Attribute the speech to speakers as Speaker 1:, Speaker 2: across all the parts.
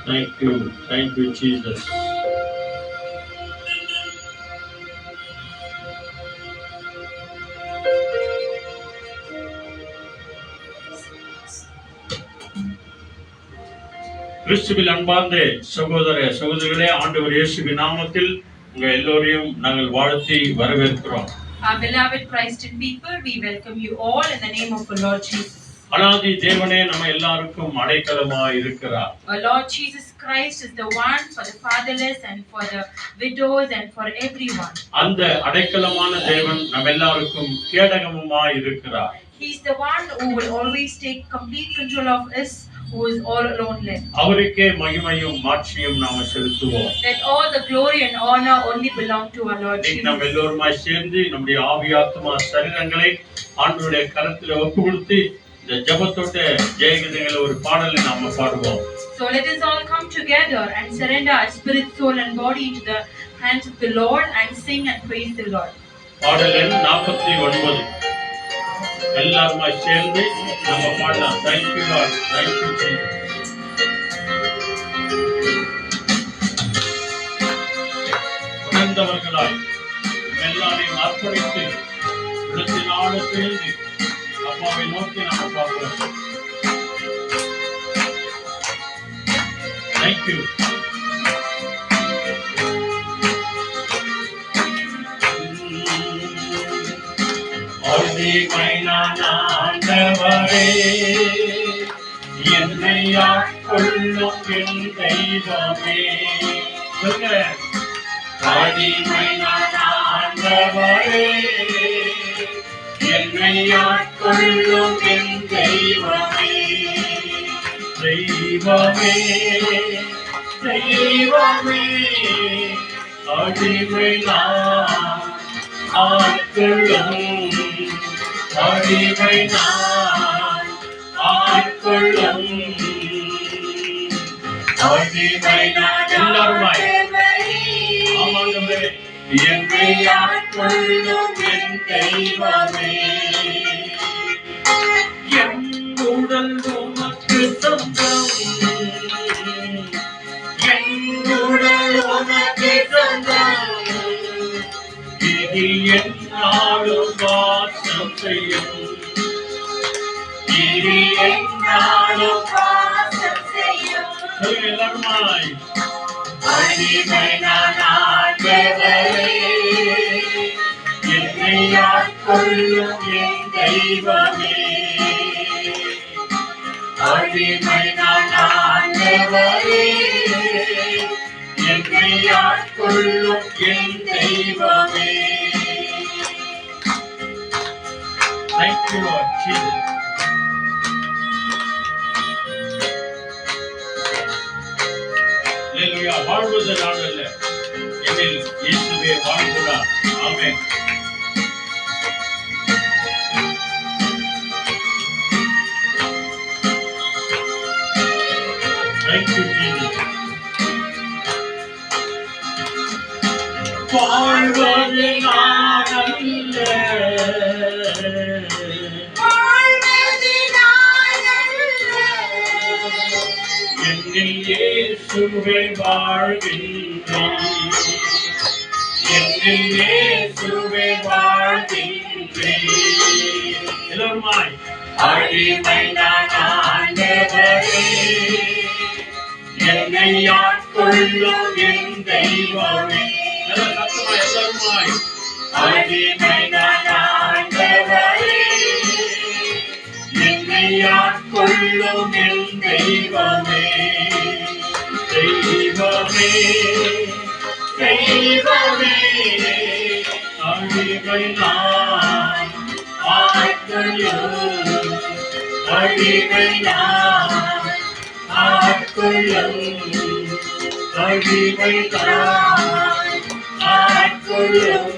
Speaker 1: Thank you, Jesus. கிறிஸ்துவில் அன்பார்ந்த சகோதர சகோதரிகளே, ஆண்டவர் இயேசுவின் நாமத்தில் உங்க எல்லோரையும் நாங்கள் வாழ்த்தி வரவேற்கிறோம்.
Speaker 2: Our beloved Christian people, we welcome you all in the name of the Lord Jesus.
Speaker 1: அனாதி தேவனே நம்ம எல்லாருக்கும் அடைக்கலமாய் இருக்கிறார்.
Speaker 2: Our Lord Jesus Christ is the one for the fatherless and for the widows and for everyone.
Speaker 1: அந்த அடைக்கலமான தேவன் நம்ம எல்லாருக்கும் கேடகமுமாய் இருக்கிறார்.
Speaker 2: He is the one who will always take complete control of us, who is all alone left.
Speaker 1: அவருக்கே மகிமையும் மாட்சியும் நாம செலுத்துவோம்.
Speaker 2: That all the glory and honor only belong to our Lord Jesus.
Speaker 1: நம்ம எல்லோருமாய் சேர்ந்து நம்முடைய ஆவி ஆத்துமா சரீரங்களை ஆண்டவருடைய கரத்தில் ஒப்புக்கொடுத்து இந்த ஜெபத்தோட ஜெயகீதங்களை ஒரு பாடலை நாம பாடுவோம்.
Speaker 2: So let us all come together and surrender our spirit, soul and body into the hands of the Lord and sing and praise the Lord.
Speaker 1: பாடல் எண் 49. எல்லாருமாய் சேர்ந்து நம்ம பாடலாம். Thank you Lord. Thank you Jesus. உணர்ந்தவர்களாய் எல்லாரையும் அர்ப்பணித்து விழுத்தினால சேர்ந்து அப்பாவை நோக்கி நம்ம பார்க்கிறோம். Thank you. ஆண்டவரே, என்னை ஆட்கொள்ளும் என் தெய்வமே. அடிமை நான் ஆண்டவரே, என்னை ஆட்கொள்ளும் என் தெய்வமே. தெய்வமே தெய்வமே, அடிமை நான் ஆட்கொள்ளும், அடிமை நான் ஆட்கொள்ளும், அடிமை நான். எல்லாருமாய் ஆமாண்டவரே, என்னை ஆட்கொள்ளும் என் தெய்வமே. என் உடல் உமக்கு சொந்தம், என் உடல் உமக்கு சொந்தம், இதில் என்னாலும் வாசம் செய்யும், இதில் என்னாலும் வாசம் செய்யும். எல்லாருமாய் அடிமை நான் ஆண்டவரே, என்னை ஆட்கொள்ளும் என் தெய்வமே. அடிமை நான் ஆண்டவரே, என்னை ஆட்கொள்ளும் என் தெய்வமே. Thank you Lord Jesus. Hallelujah. வாழ்வது நான் அல்ல, என்னில் இயேசுவே வாழ்கிறார். ஆமென். Thank you Jesus. வாழ்வது நான் அல்ல, என்னில் இயேசுவே வாழ்கின்றேன், என்னில் இயேசுவே வாழ்கின்றேன். எல்லாருமாய் அடிமை நான் ஆண்டவரே, என்னை ஆட்கொள்ளும் என் தெய்வமே. எல்லாருமாய் அடிமை நான் ஆண்டவரே, என்னை ஆட்கொள்ளும் என் தெய்வமே. தெய்வமே தெய்வமே, அடிமை நான் ஆட்கொள்ளும், அடிமை நான் ஆட்கொள்ளும், அடிமை நான் ஆட்கொள்ளும்.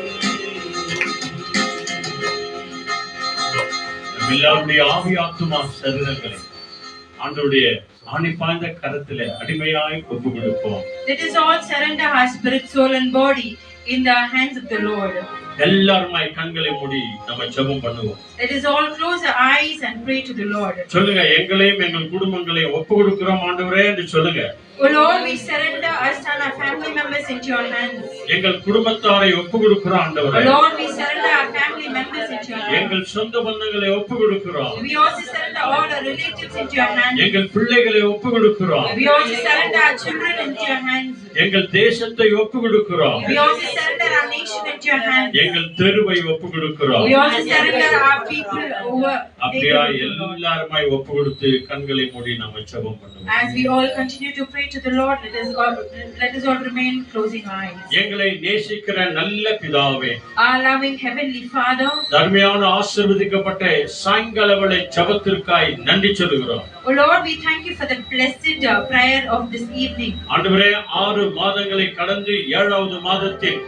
Speaker 1: எல்லாருடைய ஆவி ஆத்துமா சரீரங்களை ஆண்டவருடைய ஆணி பாய்ந்த கரத்திலே அடிமையாய் ஒப்பு கொடுப்போம்.
Speaker 2: Let us all surrender our spirit, soul and body in the hands of the Lord.
Speaker 1: எல்லாருமாய் கண்களை மூடி நம்ம ஜெபம் பண்ணுவோம்.
Speaker 2: Let us all close our eyes and pray to the Lord.
Speaker 1: சொல்லுங்க, எங்களையும் எங்கள் குடும்பங்களையும் ஒப்புக்கொடுக்கிறோம் ஆண்டவரே என்று சொல்லுங்க.
Speaker 2: Oh Lord, we surrender us and our family members into your hands.
Speaker 1: எங்கள் குடும்பத்தாரை ஒப்புக்கொடுக்கிறோம் ஆண்டவரே.
Speaker 2: Oh Lord, we surrender our family members into your hands.
Speaker 1: எங்கள் சொந்த பந்தங்களை ஒப்புக்கொடுக்கிறோம்.
Speaker 2: We also surrender all our relatives into your hands.
Speaker 1: எங்கள் பிள்ளைகளை ஒப்புக்கொடுக்கிறோம்.
Speaker 2: We also surrender our children into your hands.
Speaker 1: எங்கள் தேசத்தை ஒப்புக்கொடுக்கிறோம்.
Speaker 2: We also surrender our nation into your hands.
Speaker 1: எங்கள் தெருவை ஒப்புக்கொடுக்கிறோம்.
Speaker 2: We also surrender our people over.
Speaker 1: அப்படியே எல்லாருமாய் ஒப்புக்கொடுத்து கண்களை மூடி நாம ஜெபம் பண்ணுவோம்.
Speaker 2: As we all continue to pray to the Lord, let us all remain closing our eyes.
Speaker 1: எங்களை நேசிக்கிற நல்ல பிதாவே,
Speaker 2: Our loving heavenly Father,
Speaker 1: தர்மையான ஆசீர்வதிக்கப்பட்ட சாயங்கால வேளை ஜெபத்திற்காய் நன்றி சொல்கிறோம்.
Speaker 2: Oh Lord, we thank you for the blessed prayer of this evening.
Speaker 1: ஆண்டவரே, 6 மாதங்களை கடந்து 7வது மாதத்தில்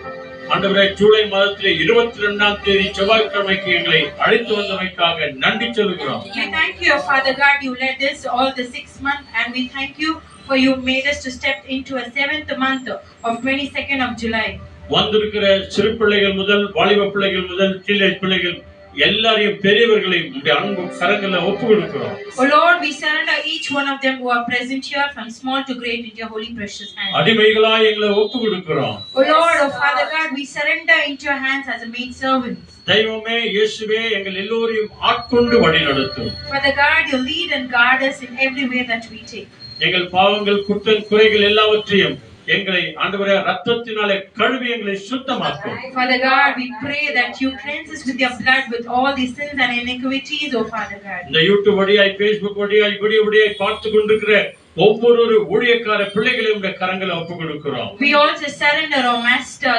Speaker 1: ஆண்டவரே ஜூலை மாதத்திலே 22ஆம் தேதி செவ்வாய்க்கிழமைக்கு எங்களை அழைத்து வந்தமைக்காக நன்றி சொல்கிறோம்.
Speaker 2: We thank you, Father God, you led us all the 6 months, and we thank you for you made us to step into a 7th month of 22nd of July.
Speaker 1: வந்திருக்கிற சிறு பிள்ளைகள் முதல் வாலிப பிள்ளைகள் முதல் டீனேஜ் பிள்ளைகள் எல்லாரையும் பெரியவர்களையும் உடைய அன்பு கரங்களை ஒப்புக்கொடுக்கிறோம்.
Speaker 2: Oh Lord, we surrender each one of them who are present here from small to great into your holy precious hands.
Speaker 1: அடிமைகளாய் எங்களை ஒப்புக்கொடுக்கிறோம்.
Speaker 2: Oh Lord, oh Father God, we surrender into your hands as a maid servants.
Speaker 1: தெய்வமே, இயேசுவே, எங்கள் எல்லோரையும் ஆட்கொண்டு வழிநடத்தும்.
Speaker 2: Father God, you lead and guard us in every way that we take.
Speaker 1: எங்கள் பாவங்கள் குற்றம் குறைகள் எல்லாவற்றையும் எங்களை ஆண்டவரே இரத்தத்தினாலே கழுவி எங்களை சுத்தமாக்கும்.
Speaker 2: Father God, we pray that you cleanse us with your blood with all these sins and iniquities, oh Father God.
Speaker 1: இந்த யூடியூப் வழியாய் Facebook வழியாய் விடிய பார்த்து கொண்டிருக்கிற ஒவ்வொரு ஊழியக்கார பிள்ளைகளையும் உடைய கரங்களை ஒப்புக்கொடுக்கிறோம்.
Speaker 2: We also surrender, oh Master,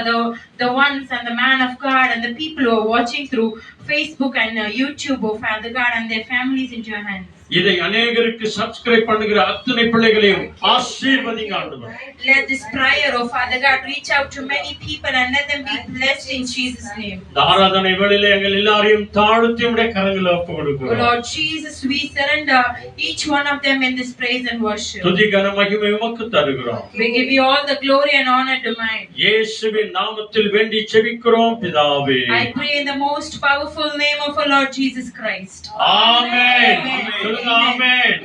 Speaker 2: the ones and the man of God and the people who are watching through Facebook and YouTube, oh Father God, and their families into your hands.
Speaker 1: இதை அநேகருக்கு subscribe பண்ணுகிற அத்தனை பிள்ளைகளையும் ஆசீர்வதிங்க ஆண்டவரே.
Speaker 2: Let this prayer, oh Father God, reach out to many people and let them be blessed in Jesus' name.
Speaker 1: இந்த ஆராதனை வேளையிலே எங்கள் எல்லாரையும் தாழ்த்தி உடைய கரங்களை ஒப்புக்கொடுக்கிறோம்.
Speaker 2: Oh Lord Jesus, we surrender each one of them in this praise and worship.
Speaker 1: துதி கன மகிமை உமக்கு தருகிறோம்.
Speaker 2: We give you all the glory and honor to mine.
Speaker 1: இயேசுவின் நாமத்தில் வேண்டி ஜெபிக்கிறோம் பிதாவே.
Speaker 2: I pray in the most powerful name of our Lord Jesus Christ.
Speaker 1: Amen.
Speaker 2: Amen.
Speaker 1: ஆமென்.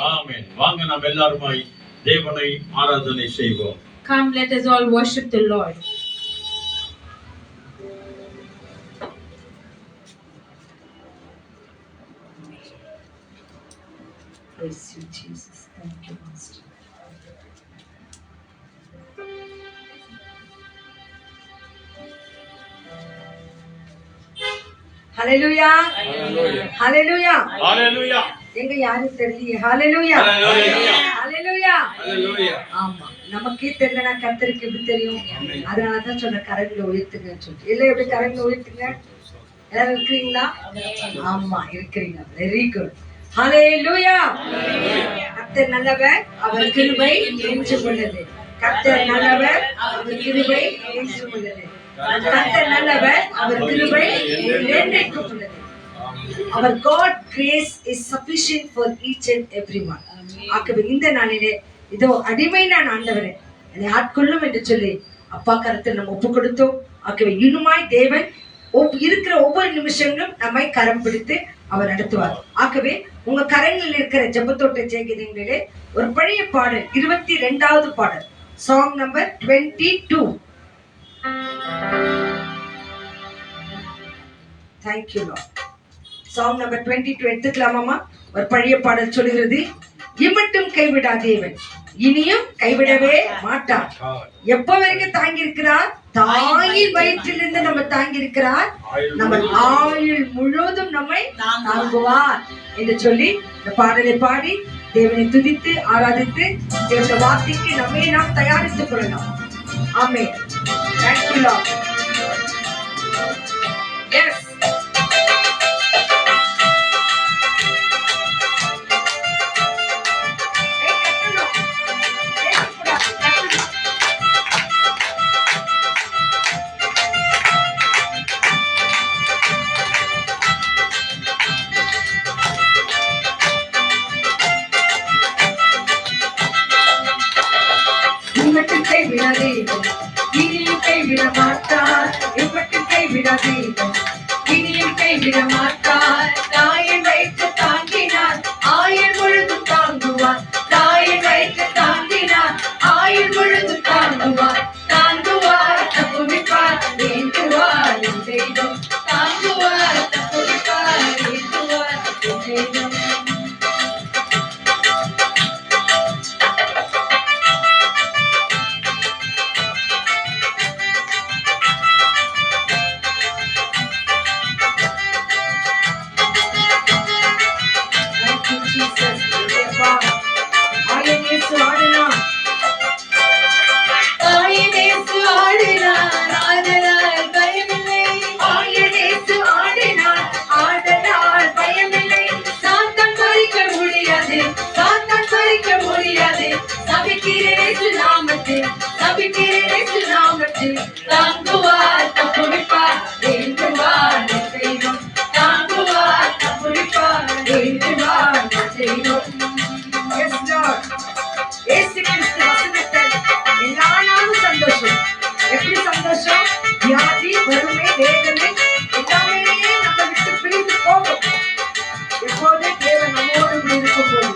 Speaker 1: ஆமென். வாங்க நாம் எல்லாருமாய் தேவனை ஆராதனை செய்வோம்.
Speaker 2: Come, let us all worship the Lord. Praise you, Jesus. Thank you, Master.
Speaker 3: ஹalleluya ஹalleluya
Speaker 1: ஹalleluya.
Speaker 3: எங்க யாரும் தெரியல. ஹalleluya
Speaker 1: ஹalleluya.
Speaker 3: ஹalleluya
Speaker 1: ஹalleluya.
Speaker 3: ஆமா, நமக்கே தெரியலனா கர்த்தருக்கு எப்படி தெரியும்? அதனால தான் சொன்ன கரங்களை உயர்த்துங்கன்னு சொல்லிட்டு. எல்லாம் எப்படி கரங்களை உயர்த்துங்க? எல்லாரும் இருக்கிறீங்களா? ஆமா, இருக்கிறீங்க. Very good. ஹalleluya. கர்த்தர் நல்லவர், அவர் கிருபை என்றும் உள்ளது. கர்த்தர் நல்லவர், அவர் கிருபை என்றும் உள்ளது. கர்த்தர் நல்லவர், அவர் கிருபை என்றென்றைக்கும் உள்ளது. Our God grace is sufficient for each and everyone. ஆகவே இந்த நாளிலே இதோ அடிமை நான் ஆண்டவரே என்னை ஆட்கொள்ளும் என்று சொல்லி அப்பா கரத்தில் நம்ம ஒப்பு கொடுத்தோம். ஆகவே இன்னுமாய் தேவன் இருக்கிற ஒவ்வொரு நிமிஷங்களும் நம்மை கரம் பிடித்து அவர் நடத்துவார். ஆகவே உங்க கரங்களில் இருக்கிற ஜெபத்தோட்ட ஜெயகீதங்களிலே ஒரு பழைய பாடல் 22வது பாடல், song number 22. Thank you Lord. Song number 22 எடுத்துக்கலாமாமா? ஒரு பழைய பாடல் சொல்கிறது, இம்மட்டும் கைவிடா தேவன் இனியும் கைவிடவே மாட்டார். எப்ப வரைக்கும் தாங்கி இருக்கிறார்? தாயின் வயிற்றிலிருந்து நம்ம தாங்கி இருக்கிறார். நம்ம ஆயுள் முழுவதும் நம்மை தாங்குவார் என்று சொல்லி இந்த பாடலை பாடி தேவனை துதித்து ஆராதித்து தேவனுடைய வார்த்தைக்கு நம்மை நாம் தயாரித்துக் கொள்ளலாம். ஆமென். Thank you Lord. Yes. கைவிடாதே, இனியும் கைவிட மாட்டார். கைவிட மாட்டார். தாயின் வைத்து தாங்கினார், ஆயுள் முழுதும் தாங்குவார். தாயின் வைத்து தாங்கினார், ஆயுள் முழுதும் தாங்குவார். தாங்குவார், தப்புவிப்பார், ஏந்துவார் என் தெய்வம். தாங்குவார், தப்புவிப்பார், ஏந்துவார் என் தெய்வம். Thank you, Jesus. அப்பா, ஆயன் இயேசு ஆடினார். ஆயன் இயேசு ஆடினார், ஆதலால் பயமில்லை. ஆயன் இயேசு ஆடினார், ஆதலால் பயமில்லை. சாத்தான் பறிக்க முடியாது, சாத்தான் பறிக்க முடியாது. சபிக்கிறேன் இயேசு நாமத்தில், சபிக்கிறேன் இயேசு நாமத்தில். தாங்குவார், தப்புவிப்பார், ஏந்துவார் என் தெய்வம். தாங்குவார், தப்புவிப்பார், ஏந்துவார் என் தெய்வம். Yes, Lord. இயேசு கிறிஸ்து வசனத்தை எல்லா நாளும் சந்தோஷம். எப்படி சந்தோஷம்? வியாதி, வறுமை, வேதனை எல்லாமே நம்ம விட்டு பிரிந்து போகும். எப்போதே தேவன் நம்மோடு கூட இருக்கும் போது.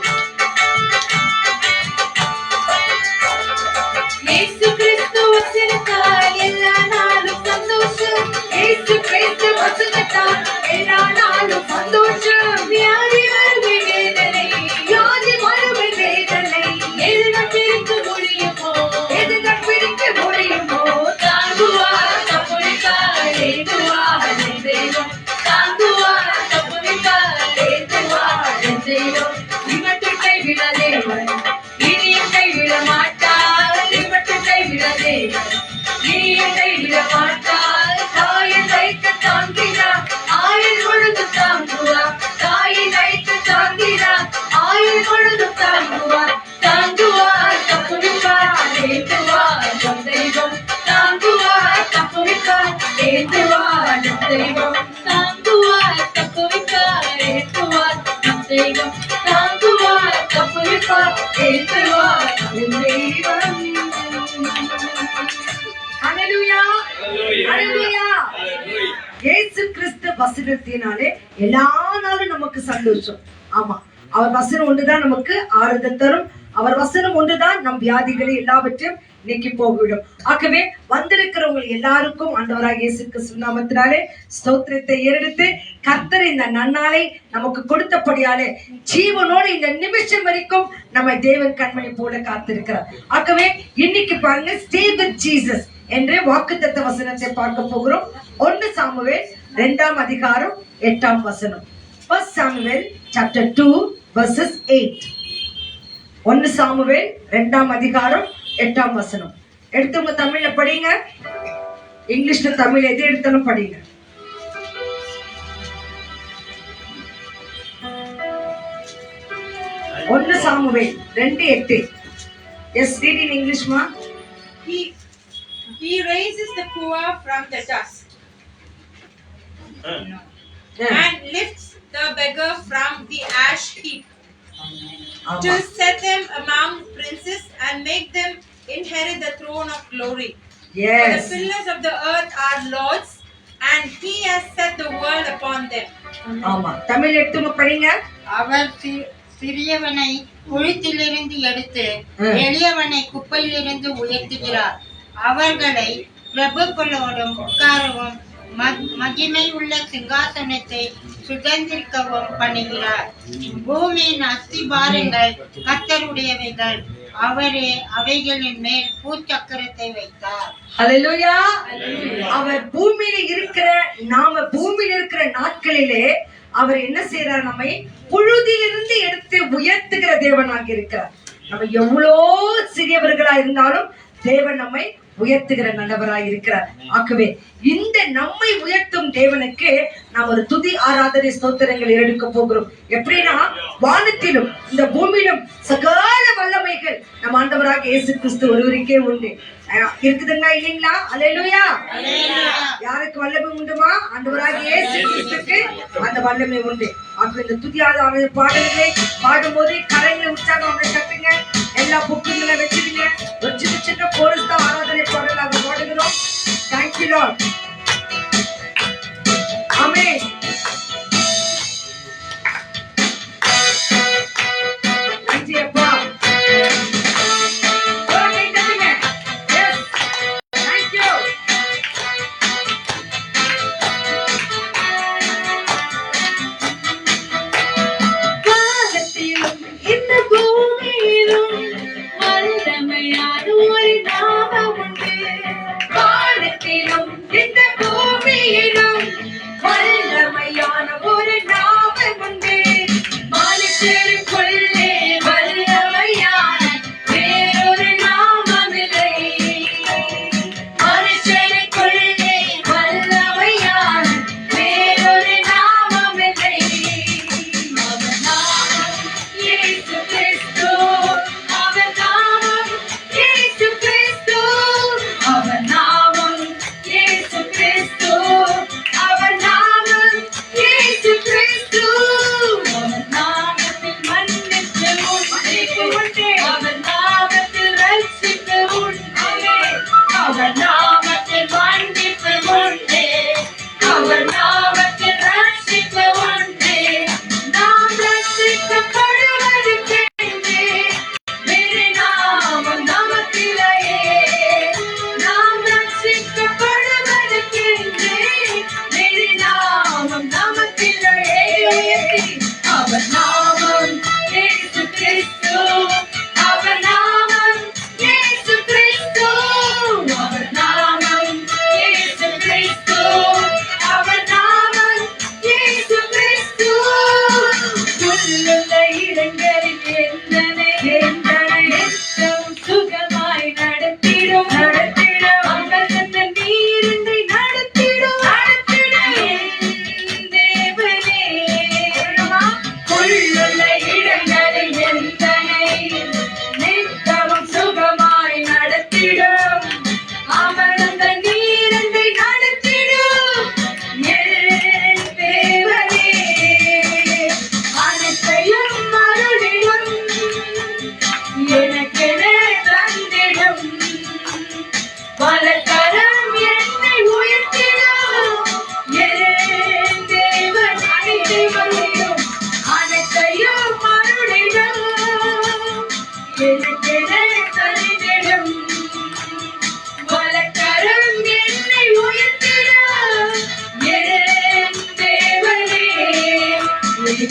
Speaker 3: இயேசு கிறிஸ்து வசனத்தால் எல்லா நாளும் சந்தோஷம். இயேசு கிறிஸ்து வசனத்தால் எல்லா நாளும் சந்தோஷம். வியாதி, வறுமை, வேதனை, வியாதி, வறுமை, வேதனை எதுதான் பிரிக்க முடியுமோ, எதுதான் பிரிக்க முடியுமோ. தாங்குவார், தப்புவிப்பார், ஏந்துவார் என் தெய்வம். தாங்குவார், தப்புவிப்பார், ஏந்துவார் என் தெய்வம். இவற்றை கைவிட தேவன் இனியும் கைவிட மாட்டார். இவற்றை கைவிட தேவன் இனியும் கைவிட மாட்டார். தாயின் வைத்து தாங்கினார், ஆயுள் முழுதும் தாங்குவார். தாயின் வைத்து தாங்கினார், ஆயுள் முழுதும் தாங்குவார். தாங்குவார், தப்புவிப்பார், ஏந்துவார் என் தெய்வம். தாங்குவார், தப்புவிப்பார், ஏந்துவார் என் தெய்வம். தாங்குவார், தப்புவிப்பார், ஏந்துவார் என் தெய்வம். தாங்குவார், தப்புவிப்பார், ஏந்துவார் என் தெய்வம். Hallelujah. Hallelujah. இயேசு கிறிஸ்து வசனத்தினாலே எல்லா நாளும் நமக்கு சந்தோஷம். ஆமா, அவர் வசனம் ஒன்றுதான் நமக்கு ஆறுதல் தரும். அவர் வசனம் ஒன்றுதான் நம் வியாதிகளை எல்லாவற்றையும் நீக்கி போய்விடும். ஆகவே வந்திருக்கிறவங்க எல்லாருக்கும் ஆண்டவராகிய இயேசு கிறிஸ்து நாமத்தினாலே ஸ்தோத்திரத்தை ஏறெடுத்து கர்த்தர் இந்த நன்னாளை நமக்கு கொடுத்தபடியாலே ஜீவனோடு இந்த நிமிஷம் வரைக்கும் நம்ம தேவன் கண்மணி போல காத்திருக்கிறார். ஆகவே இன்னைக்கு பாருங்க, ஸ்டே வித் ஜீசஸ் என்ற வாக்குத்தத்த வசனத்தை பார்க்க போகிறோம். 1 சாமுவேல் 2ஆம் அதிகாரம் 8ஆம் வசனம். 1 சாமுவேல் chapter 2 verses 8. 1 சாமுவேல் 2ஆம் அதிகாரம் 8ஆம் வசனம். எடுத்தவங்க தமிழ்ல படிங்க, இங்கிலீஷ்ல தமிழ் எது எடுத்தாலும் படிங்க. 1 Samuel 2:8. Yes, read in English, ma.
Speaker 2: He raises the poor from the dust and lifts the beggar from the ash heap, to set them among princes and make them inherit the throne of glory.
Speaker 3: Yes.
Speaker 2: For the pillars of the earth are Lord's, and He has set the world upon them.
Speaker 3: ஆமா, தமிழ் எடுத்துங்க படிங்க.
Speaker 4: அவர் சிறியவனை குழித்திலிருந்து எடுத்து எளியவனை குப்பையிலிருந்து உயர்த்துகிறார். அவர்களை பிரபுக்களோடும் உட்காரவும் மகிமை உள்ள சிங்காசனத்தை சுதந்திரிக்கவும் பண்ணுகிறார். பூமியின் அஸ்திபாரங்கள் கர்த்தருடையவைகள், அவரே அவைகளின் மேல் பூச்சக்கரத்தை வைத்தார்.
Speaker 3: ஹல்லேலூயா. அவர் பூமியில இருக்கிற நாட்களிலே அவர் என்ன செய்யறார்? நம்மை புழுதியிலிருந்து எடுத்து உயர்த்துகிற தேவனாக இருக்கிறார். நம்ம எவ்வளோ சிறியவர்களா இருந்தாலும் தேவன் நம்மை உயர்த்துகிற நல்லவராய் இருக்கிறார். ஆகவே இந்த நம்மை உயர்த்தும் தேவனுக்கு நாம் ஒரு துதி ஆராதனை ஸ்தோத்திரங்கள் எடுக்க போகிறோம். எப்படின்னா, வானத்திலும் இந்த பூமியிலும் சகல வல்லமைகள் நம் ஆண்டவராக இயேசு கிறிஸ்து ஒருவருக்கே உண்டு. இருக்குதுங்களா? இல்லைங்களா? அல்லேலூயா. யாருக்கு வல்லமை உண்டுமா? ஆண்டவராக இயேசு கிறிஸ்துக்கு அந்த வல்லமை உண்டு. ஆகவே இந்த துதி ஆராதனை பாடல்களை பாடும்போது கரைகளை உற்சாகம் கட்டுங்க. எல்லா புக்குங்களை வச்சிருங்க. ஒரு சின்ன சின்ன கோரஸ் தான் ஆராதனை பாடலாக பாடுகிறோம். Thank you Lord. Amen.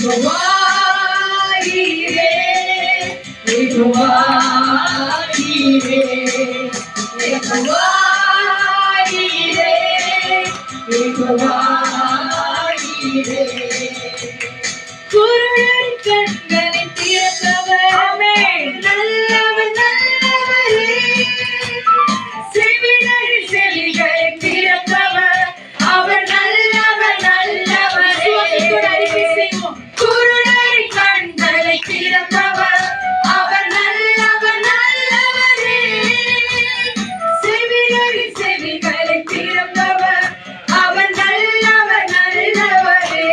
Speaker 3: Jehovah ஈரே, யெகோவா ஈரே, யெகோவா ஈரே, யெகோவா ஈரே. குருடன் கண்களை திறந்தவர், ஆமென். நல்லவர் நல்லவரே, செவிடன் செவிகளை திறந்தவர், அவர் நல்லவர் நல்லவரே. குருடன் கண்களை திறந்தவர், அவர் நல்லவர் நல்லவரே, செவிடன் செவிகளை திறந்தவர், அவர் நல்லவர் நல்லவரே.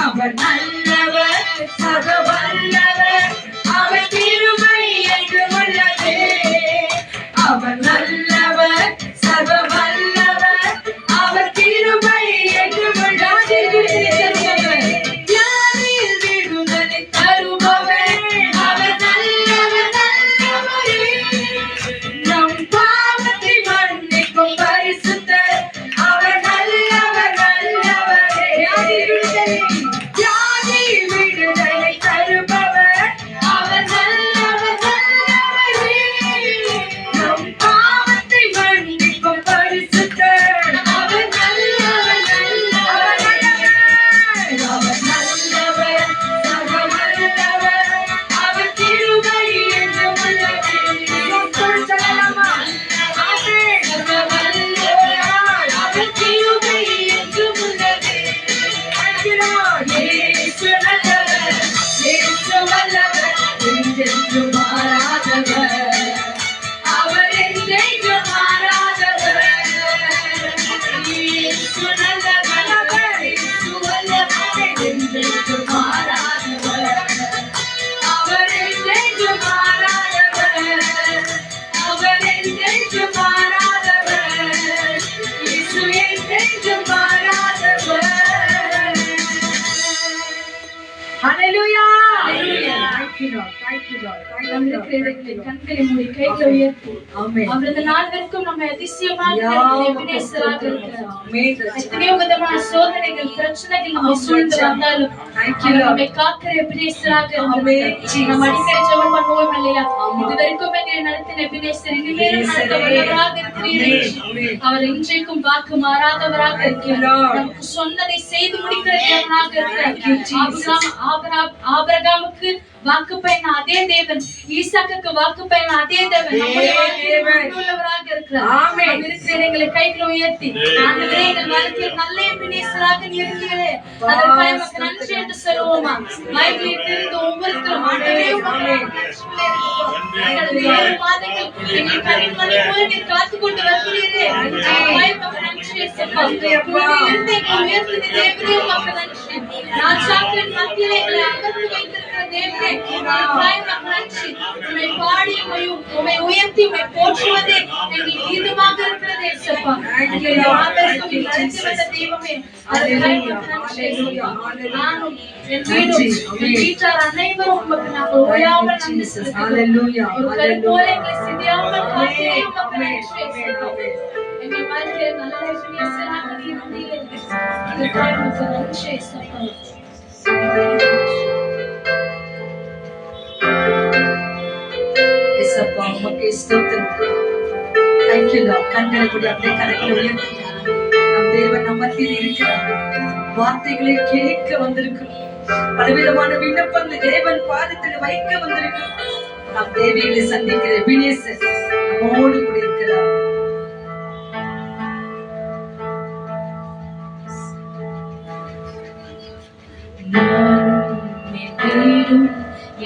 Speaker 3: அவர் நல்லவர் சர்வ வல்லவர், அவர் கிருபை என்றும் உள்ளது. அவர் நல்லவர் சர்வ வல்லவர், அவர் கிருபை என்றும் உள்ளது. யாரில் விடுதலை தருபவர், அவர் நல்லவர் நல்லவரே. நம் பாவத்தை மன்னிக்கும் பரிசுத்தர், அவர் நல்லவர் நல்லவரே. யாரில் விடுதலை தருபவர், அவர் நல்லவர் நல்லவரே. நம் பாவத்தை மன்னிக்கும் பரிசுத்தர், அவர் நல்லவர் நல்லவரே. அவர் நல்லவர் சர்வ வல்லவர், அவர் கிருபை என்றும் உள்ளது. சொல்லலாமா? ஆமென். சர்வ வல்லவர், அவர் கிருபை என்றும் உள்ளது. இயேசு நல்லவர், இயேசு வல்லவர், என்றென்றும் மாறாதவர், அவர் என்றென்றும் மாறாதவர். இயேசு நல்லவர், இயேசு வல்லவர், என்றென்றும் மாறாதவர், அவர் என்றென்றும் மாறாதவர், அவர் என்றென்றும் மாறாதவர், இயேசு என்றென்றும் மாறாதவர். Hallelujah. Thank you Lord. Thank you Lord.
Speaker 5: நம்மளுக்கு இடையிலே கண்களை மூடி கைகளை உயர்த்தி
Speaker 3: Amen.
Speaker 5: அவரது நாள் வரைக்கும் நம்ம அதிசயமாக எபினேசராக இருக்கிறார்.
Speaker 3: Amen.
Speaker 5: எத்தனையோ விதமான சோதனைகள் பிரச்சனைகள் நம்மை சூழ்ந்து வந்தாலும்
Speaker 3: Thank you
Speaker 5: அவர்
Speaker 3: Lord.
Speaker 5: நம்மை காக்கிற எபினேசராக
Speaker 3: Amen.
Speaker 5: இருக்கிறார். நம்ம அடிக்கடி ஜெபம் பண்ணுவோம் இல்லையா? இதுவரைக்கும் எங்களை நடத்தின எபினேசர் இனிமேலும் நடத்த வல்லவராக இருக்கிறீரே.
Speaker 3: Amen.
Speaker 5: அவர் இன்றைக்கும் வாக்கு மாறாதவராக இருக்கிறார். நமக்கு சொன்னதை செய்து முடிக்கிற தேவனாக இருக்கிறார். ஆபிரகாமுக்கு வாக்கு பயண அதே தேவன், ஈசாக்குக்கு வாக்கு பயண அதே தேவன், நம்முடைய வாழ்க்கையில் உள்ளவராக இருக்கிறார்.
Speaker 3: ஆமென்.
Speaker 5: இருக்கிற எங்களை கைகளை உயர்த்தி ஆண்டவரே, எங்கள் வாழ்க்கையில் நல்ல எபினேசராக இருக்கிறீரே, அதற்காக உமக்கு நன்றி என்று சொல்லுவோமா? பைபிளில் இருந்து ஒவ்வொருத்தரும் ஆண்டவரே உமக்கு கடந்த 7 மாதங்கள் எங்கள் கண்மணி போல நீர் காத்துக் கொண்டு வருகிறீரே, அதற்காக உமக்கு நன்றி இயேசுப்பா. இருந்து எங்களை உயர்த்தின தேவனே உமக்கு நன்றி. ராஜாக்களின் மத்தியிலே எங்களை அமர்த்தி வைத்திருக்கிற தேவனே அதற்காக உமக்கு நன்றி. உம்மை பாடி உம்மை உயர்த்தி உம்மை போற்றுவதே எங்களுக்கு இதமாக இருக்கிறது இயேசுப்பா. எங்களை ஆதரித்து நடத்தி வந்த தெய்வமே, அதற்காக உமக்கு நன்றி இயேசுப்பா. நானும் என் வீடும் என் வீட்டார் அனைவரும் உமக்கு நாங்கள் ஓயாமல் நன்றி செலுத்துகிறோம். ஒரு கருப்போல எங்களை சிதையாமல் காத்தீரே, உமக்கு நன்றி இயேசுப்பா. எங்கள் வாழ்க்கையில் நல்ல எபினேசராக நீர் இருந்தீரே, அதற்காக உமக்கு நன்றி இயேசுப்பா.
Speaker 3: இயேசுப்பா, உமக்கு ஸ்தோத்திரம். Thank you Lord. கண்களை மூடி அப்படியே கரங்களை உயர்த்தி நம் தேவன் நம் மத்தியில் இருக்கிறார். வார்த்தைகளை கேட்க வந்திருக்கிறோம். பலவிதமான விண்ணப்பங்கள் தேவன் பாதத்தில் வைக்க வந்திருக்கிறோம். நம் தேவைகளை சந்திக்கிற எபினேசர் நம்மோடு கூட இருக்கிறார்.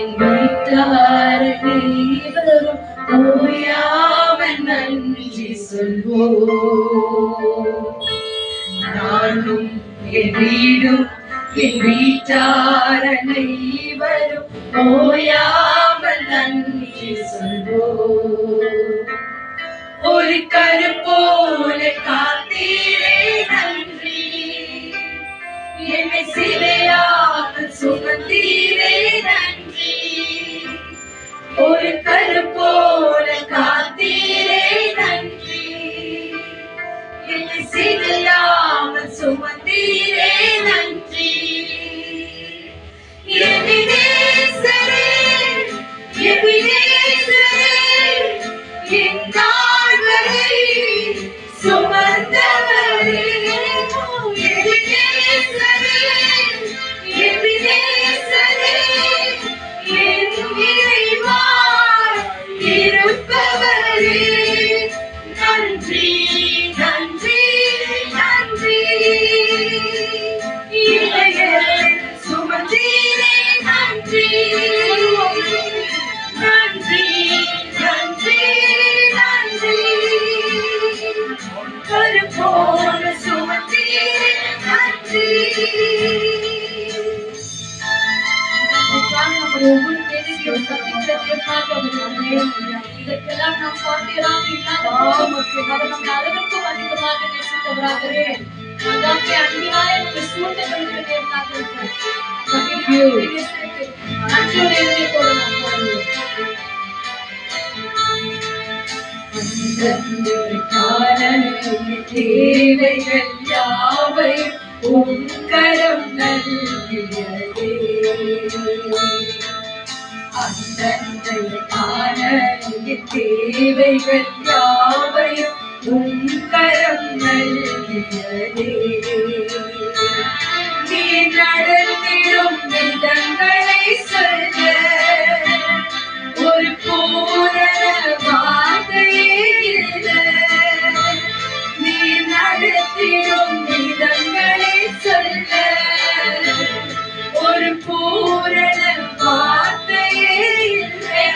Speaker 5: என் வீட்டார் அனைவரும் ஓயாமல் நன்றி சொல்வோம்.
Speaker 3: நானும் என் வீடும் என் வீட்டார் அனைவரும் ஓயாமல் நன்றி சொல்வோம். ஒரு கருப்போல காத்தீரே நன்றி, என்னை சிலையாமல் சுமந்தீரே நன்றி. ஒரு கருப்போல காத்தீரே நன்றி, என்னை சிலையாமல் சுமந்தீரே நன்றி.
Speaker 5: நம்முடைய ஒவ்வொரு தேவைகளையும் சந்திக்கிற தேவனாக அவர் இருக்கிறார். இதற்கெல்லாம் நாம் பாத்தியராக இல்லாத போதும் அவர் நம்மை அளவிற்கும் அதிகமாக நேசித்தவராக இருக்கிறார். அதாவே அன்பினாலே நம்மை சூழ்ந்து கொள்கிற தேவனாக இருக்கிறார். நன்றியோடு இருதயத்தோடு நாம் பாடுவோம்.
Speaker 3: தேவைகள் யாவையும் உம் கரம் நல்கியதே. அந்தந்தைக்கான தேவைகள் யாவையும் உம் கரம் நல்கியதே. நீ நடத்திடும் விதங்களை சொல்ல ஒரு பூரண வார்த்தையே இல்லை. நீ நடத்திடும் விதங்களை சொல்ல ஒரு பூரண வார்த்தையே இல்லை.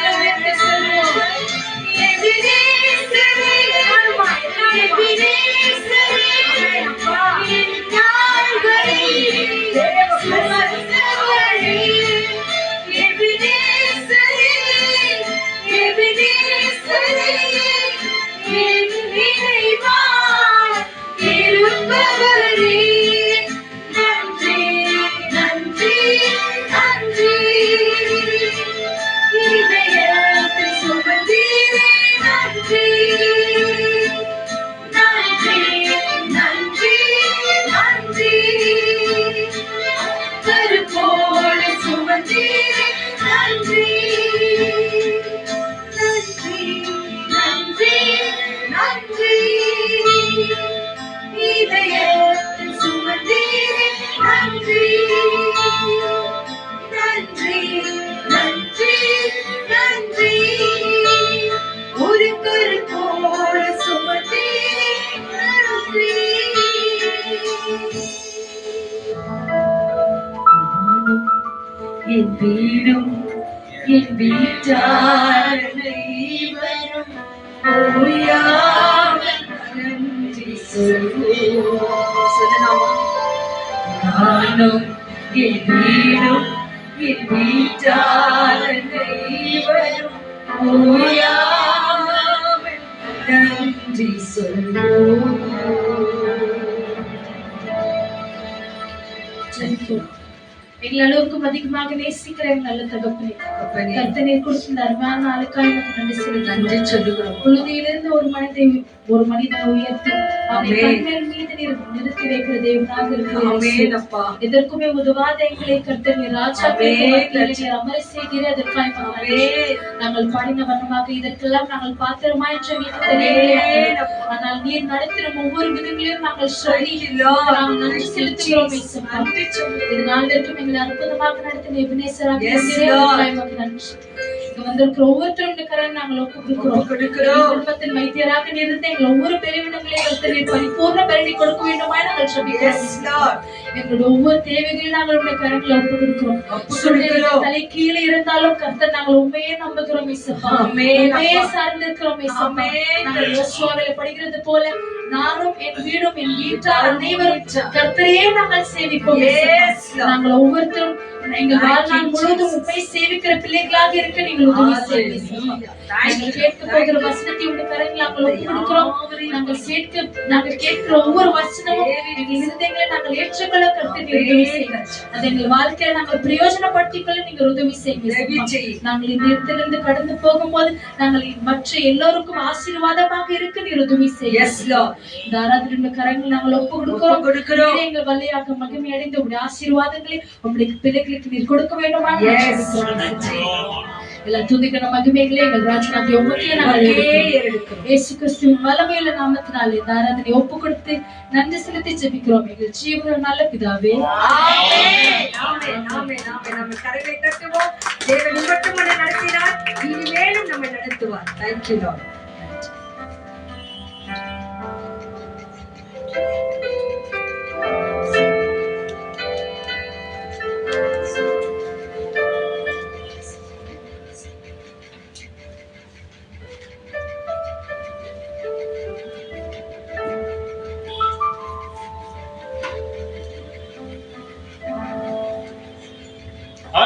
Speaker 3: எபினேசரே, எபினேசரே, என் நாள்களை சுமந்தவரே. எபினேசரே, எபினேசரே, என் நினைவாய் இருப்பவரே. நன்றி, நன்றி, நன்றி. இதயத்தை சுமந்தீரே, நன்றி. நன்றி, நன்றி, நன்றி. கருப்போடு சுமந்தீரே, நன்றி. நன்றி, நன்றி, நன்றி. இதயத்தை சுமந்தீரே, நன்றி. நன்றி, நன்றி, நன்றி. ஒரு கருப்போடு சுமந்தீரே, நன்றி. என் வீடும் என் வீட்டார் அனைவரும் ஓயாமல் நன்றி சொல்வோம். சொல்லலாமா? நானும் என் வீடும் என் வீட்டார் அனைவரும் ஓயாமல் நன்றி சொல்வோம்.
Speaker 5: எங்கள் அளவுக்கும் அதிகமாக நேசிக்கிற எங்கள் நல்ல தகப்பனே, கர்த்தனை கொடுத்த இந்த அருமையான நாளுக்காக நன்றி
Speaker 3: நன்றி சொல்லுகிறோம்.
Speaker 5: புழுதியிலிருந்து ஒரு மனிதனை உயர்த்தி அவனை கண்மேல் மீது நிறுத்தி வைக்கிற தேவனாக இருக்கிறார். எதற்குமே உதவாத எங்களை கர்த்தர் ராஜா அமர செய்கிற அதற்காக நாங்கள் பாடின வண்ணமாக இதற்கெல்லாம் நாங்கள் பாத்திரமாய் ஆனால் நீர் நடத்தின ஒவ்வொரு விதங்களையும் நாங்கள் சொல்லி நாங்கள் நன்றி செலுத்துகிறோம். இது நாளிற்கும் எங்களை அற்புதமாக நடத்தின எபினேசராக நன்றி. வந்திருக்கிற ஒவ்வொருத்தரும் நாங்கள் ஒப்புக்கொடுக்கிறோம். குடும்பத்தின் வைத்தியராக நிறுத்த எங்கள் ஒவ்வொரு பெருவிடங்களையும் பரிபூர்ண பலனை கொடுக்க வேண்டுமாய் நாங்கள் சொல்லிக்கிறோம். எங்களுடைய ஒவ்வொரு தேவைகளையும் நாங்கள் உடைய கரங்களை ஒப்புக்கொடுக்கிறோம். தலை கீழே இருந்தாலும் கர்த்தர் நாங்கள் உண்மையே நம்புகிறோம். உண்மையே சார்ந்திருக்கிறோம். நாங்கள் யோசுவாவிலே படிக்கிறது போல நானும் என் வீடும் என் வீட்டார் அனைவரும் கர்த்தரையே நாங்கள் சேவிப்போம். நாங்கள் ஒவ்வொருத்தரும் எங்கள் வாழ்நாள் முழுவதும் உண்மை சேவிக்கிற பிள்ளைகளாக இருக்க நீங்கள் உதவி செய்வீங்க. நாங்கள் கேட்க போகிற வசனத்தை உடைய கரங்களை நாங்கள் ஒப்புக்கொடுக்கிறோம். நாங்கள் கேட்கிற ஒவ்வொரு வசனமும் எங்கள் இருதயங்களை நாங்கள் ஏற்றுக்கொள்ள கர்த்தர் உதவி செய்யுங்க. அதை எங்கள் வாழ்க்கையில நாங்கள் பிரயோஜனப்படுத்திக் கொள்ள நீங்கள் உதவி செய்வீங்க. நாங்கள் இந்த இடத்திலிருந்து கடந்து போகும்போது நாங்கள் மற்ற எல்லோருக்கும் ஆசீர்வாதமாக இருக்க நீர் உதவி செய்யுங்க. இந்த ஆராதனை கரங்களை நாங்கள் ஒப்புக்கொடுக்கிறோம். எங்கள் வழியாக மகிமை அடைந்த உடைய ஆசீர்வாதங்களை உங்களுடைய பிள்ளைகளுக்கு நீர் கொடுக்க வேண்டுமா? எல்லா துதிக்கிற மகிமைகளே எங்கள் ராஜ்நாத் உமக்கே நாங்கள் எடுக்கிறோம். இயேசு கிறிஸ்துவின் வல்லமையுள்ள நாமத்தினாலே இந்த ஆராதனை ஒப்புக் கொடுத்து நன்றி செலுத்தி ஜெபிக்கிறோம் எங்கள் ஜீவனுள்ள நல்ல பிதாவே.
Speaker 3: ஆமென். ஆமென். ஆமென். ஆமென். நம்ம கரங்களை தட்டுவோம். தேவன் மட்டும் நம்மை நடத்தினார், இனிமேலும் நம்மை நடத்துவார். Thank you Lord.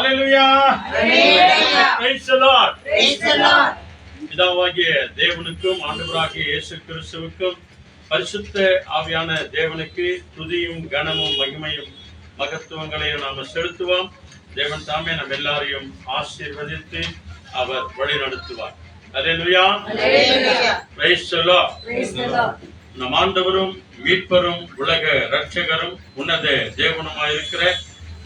Speaker 1: Hallelujah. Praise the Lord. பிதாவாகிய தேவனுக்கும் ஆண்டவராகிய இயேசு கிறிஸ்துவுக்கும் பரிசுத்த ஆவியான தேவனுக்கு துதியும் கனமும் மகிமையும் மகத்துவங்களையும் நாம செலுத்துவோம். தேவன் தாமே நம்ம எல்லாரையும் ஆசீர்வதித்து அவர் வழி நடத்துவார். ஹalleluya. Praise the Lord. நம் ஆண்டவரும் மீட்பரும் உலக இரட்சகரும் உன்னத தேவனுமாய் இருக்கிற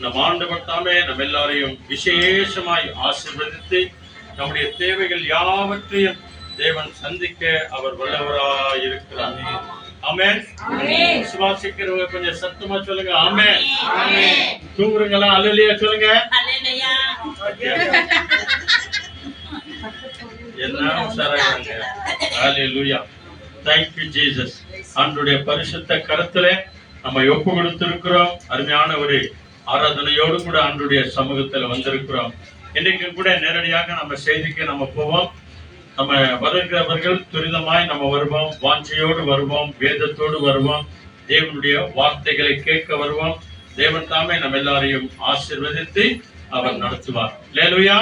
Speaker 1: நம் ஆண்டவர் தாமே நம்ம எல்லாரையும் விசேஷமாய் ஆசீர்வதித்து நம்முடைய தேவைகள் யாவற்றையும் தேவன் சந்திக்க அவர் வல்லவராய் இருக்கிறார். ஆமென். விசுவாசிக்கிறவங்க கொஞ்சம் சத்தமா சொல்லுங்க. ஆமென். தூங்குறீங்களா? அல்லேலூயா சொல்லுங்க. என்ன உஷாராங்க. ஹalleluya. Thank you Jesus. ஆண்டவருடைய பரிசுத்த கரத்திலே நம்ம ஒப்பு கொடுத்திருக்கிறோம். அருமையான ஒரு ஆராதனையோடு கூட ஆண்டவருடைய சமூகத்தில் வந்திருக்கிறோம். இன்றைக்கு கூட நேரடியாக நம்ம செய்திக்கு நம்ம போவோம். நம்ம வருகிறவர்கள் துரிதமாய் நம்ம வருவோம், வாஞ்சையோடு வருவோம், வேதத்தோடு வருவோம், தேவனுடைய வார்த்தைகளை கேட்க வருவோம். தேவன் தாமே நம்ம எல்லாரையும் ஆசீர்வதித்து அவர் நடத்துவார். அல்லேலூயா.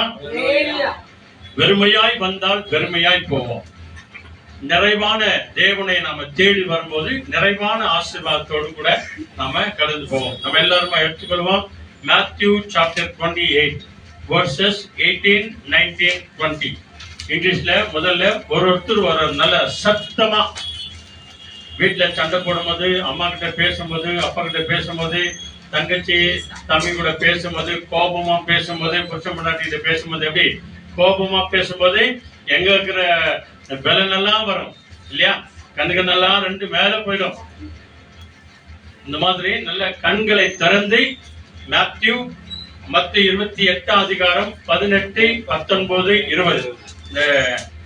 Speaker 1: வெறுமையாய் வந்தால் வெறுமையாய் போவோம். நிறைவான தேவனை நாம தேடி வரும்போது நிறைவான ஆசீர்வாதத்தோடு கூட நாம கடந்து போவோம். நம்ம எல்லாருமே எடுத்துக்கொள்வோம். Matthew chapter 28 verses 18, 19, 20. இங்கிலீஷ்ல முதல்ல ஒருத்தர் வர நல்ல சத்தமா வீட்டுல சண்டை போடும்போது, அம்மா கிட்ட பேசும்போது, அப்பா கிட்ட பேசும்போது, தங்கச்சி தம்பி கூட பேசும்போது, கோபமா பேசும்போது, புருஷன் பொண்டாட்டிகிட்ட பேசும்போது, எப்படி கோபமா பேசும்போது எங்க இருக்கிற பலனெல்லாம் வரும் இல்லையா? கண்ணுக்கண்ணெல்லாம் ரெண்டு மேல போயிடும். இந்த மாதிரி நல்ல கண்களை திறந்து மத்திய 28 அதிகாரம் 18, 19, 20 இந்த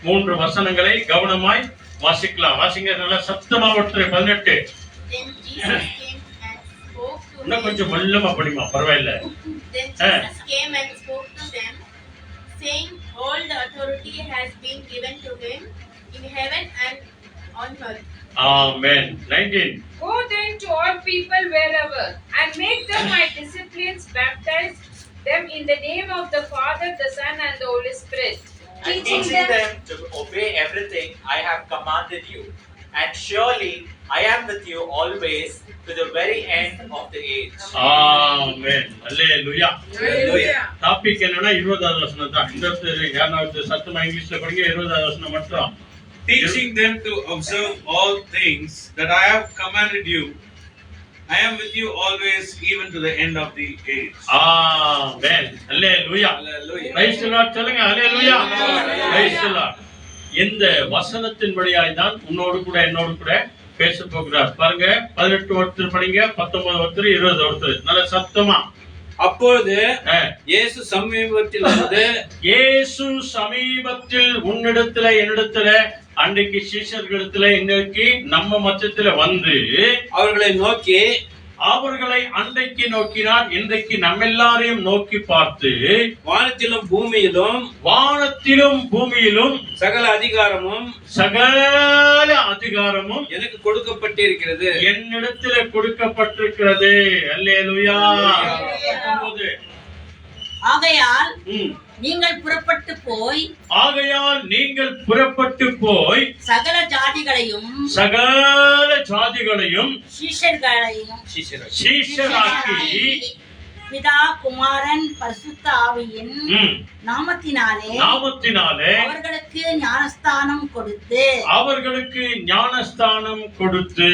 Speaker 1: 3 வசனங்களை கவனமாய் வாசிக்கலாம். வாசிங்க நல்லா சத்தமா. 18 இன்னும் கொஞ்சம் மெல்லமா படிமா, பரவாயில்ல.
Speaker 6: Saying, all the authority has been given to him in heaven and on earth.
Speaker 1: Amen. 19.
Speaker 7: Go then to all people wherever, and make them my disciples, baptize them in the name of the Father, the Son, and the Holy Spirit,
Speaker 8: and teaching them to obey everything I have commanded you. And surely I am with you always to the very end of the age.
Speaker 1: Amen. Hallelujah. Topic என்னன்னா 20வது வசனம் தான். இந்த யாராவது சத்தமா இங்கிலீஷ்ல படிங்க. 20வது வசனம் மட்டும்.
Speaker 9: Teaching them to observe all things that I have commanded you. I am with you always, even to the end of the age.
Speaker 1: Amen. Hallelujah. Praise the Lord. சொல்லுங்க. Hallelujah. Praise the Lord. இந்த வசனத்தின் வழியாய் தான் உன்னோடு கூட என்னோடு கூட பேச போகிறார். பாருங்க, 18 ஒருத்தர் படிங்க, 19 ஒருத்தர், 20 ஒருத்தர். நல்ல சத்தமா.
Speaker 9: அப்பொழுது இயேசு சமீபத்தில் உன்னிடத்துல என்னிடத்துல
Speaker 1: அன்றைக்கு சீஷர்களிடத்துல இன்னைக்கு நம்ம மத்தியத்துல வந்து அவர்களை அன்றைக்கு நோக்கினார். இன்றைக்கு நம்ம எல்லாரையும் நோக்கி பார்த்து
Speaker 9: வானத்திலும் பூமியிலும் சகல அதிகாரமும் எனக்கு கொடுக்கப்பட்டிருக்கிறது,
Speaker 1: என்னிடத்துல கொடுக்கப்பட்டிருக்கிறது. அல்லேலூயா.
Speaker 10: ஆகையால் நீங்கள் புறப்பட்டு போய் சகல ஜாதிகளையும் சீஷராக்கி பிதா குமாரன் பரிசுத்த ஆவியின் நாமத்தினாலே அவர்களுக்கு ஞானஸ்தானம் கொடுத்து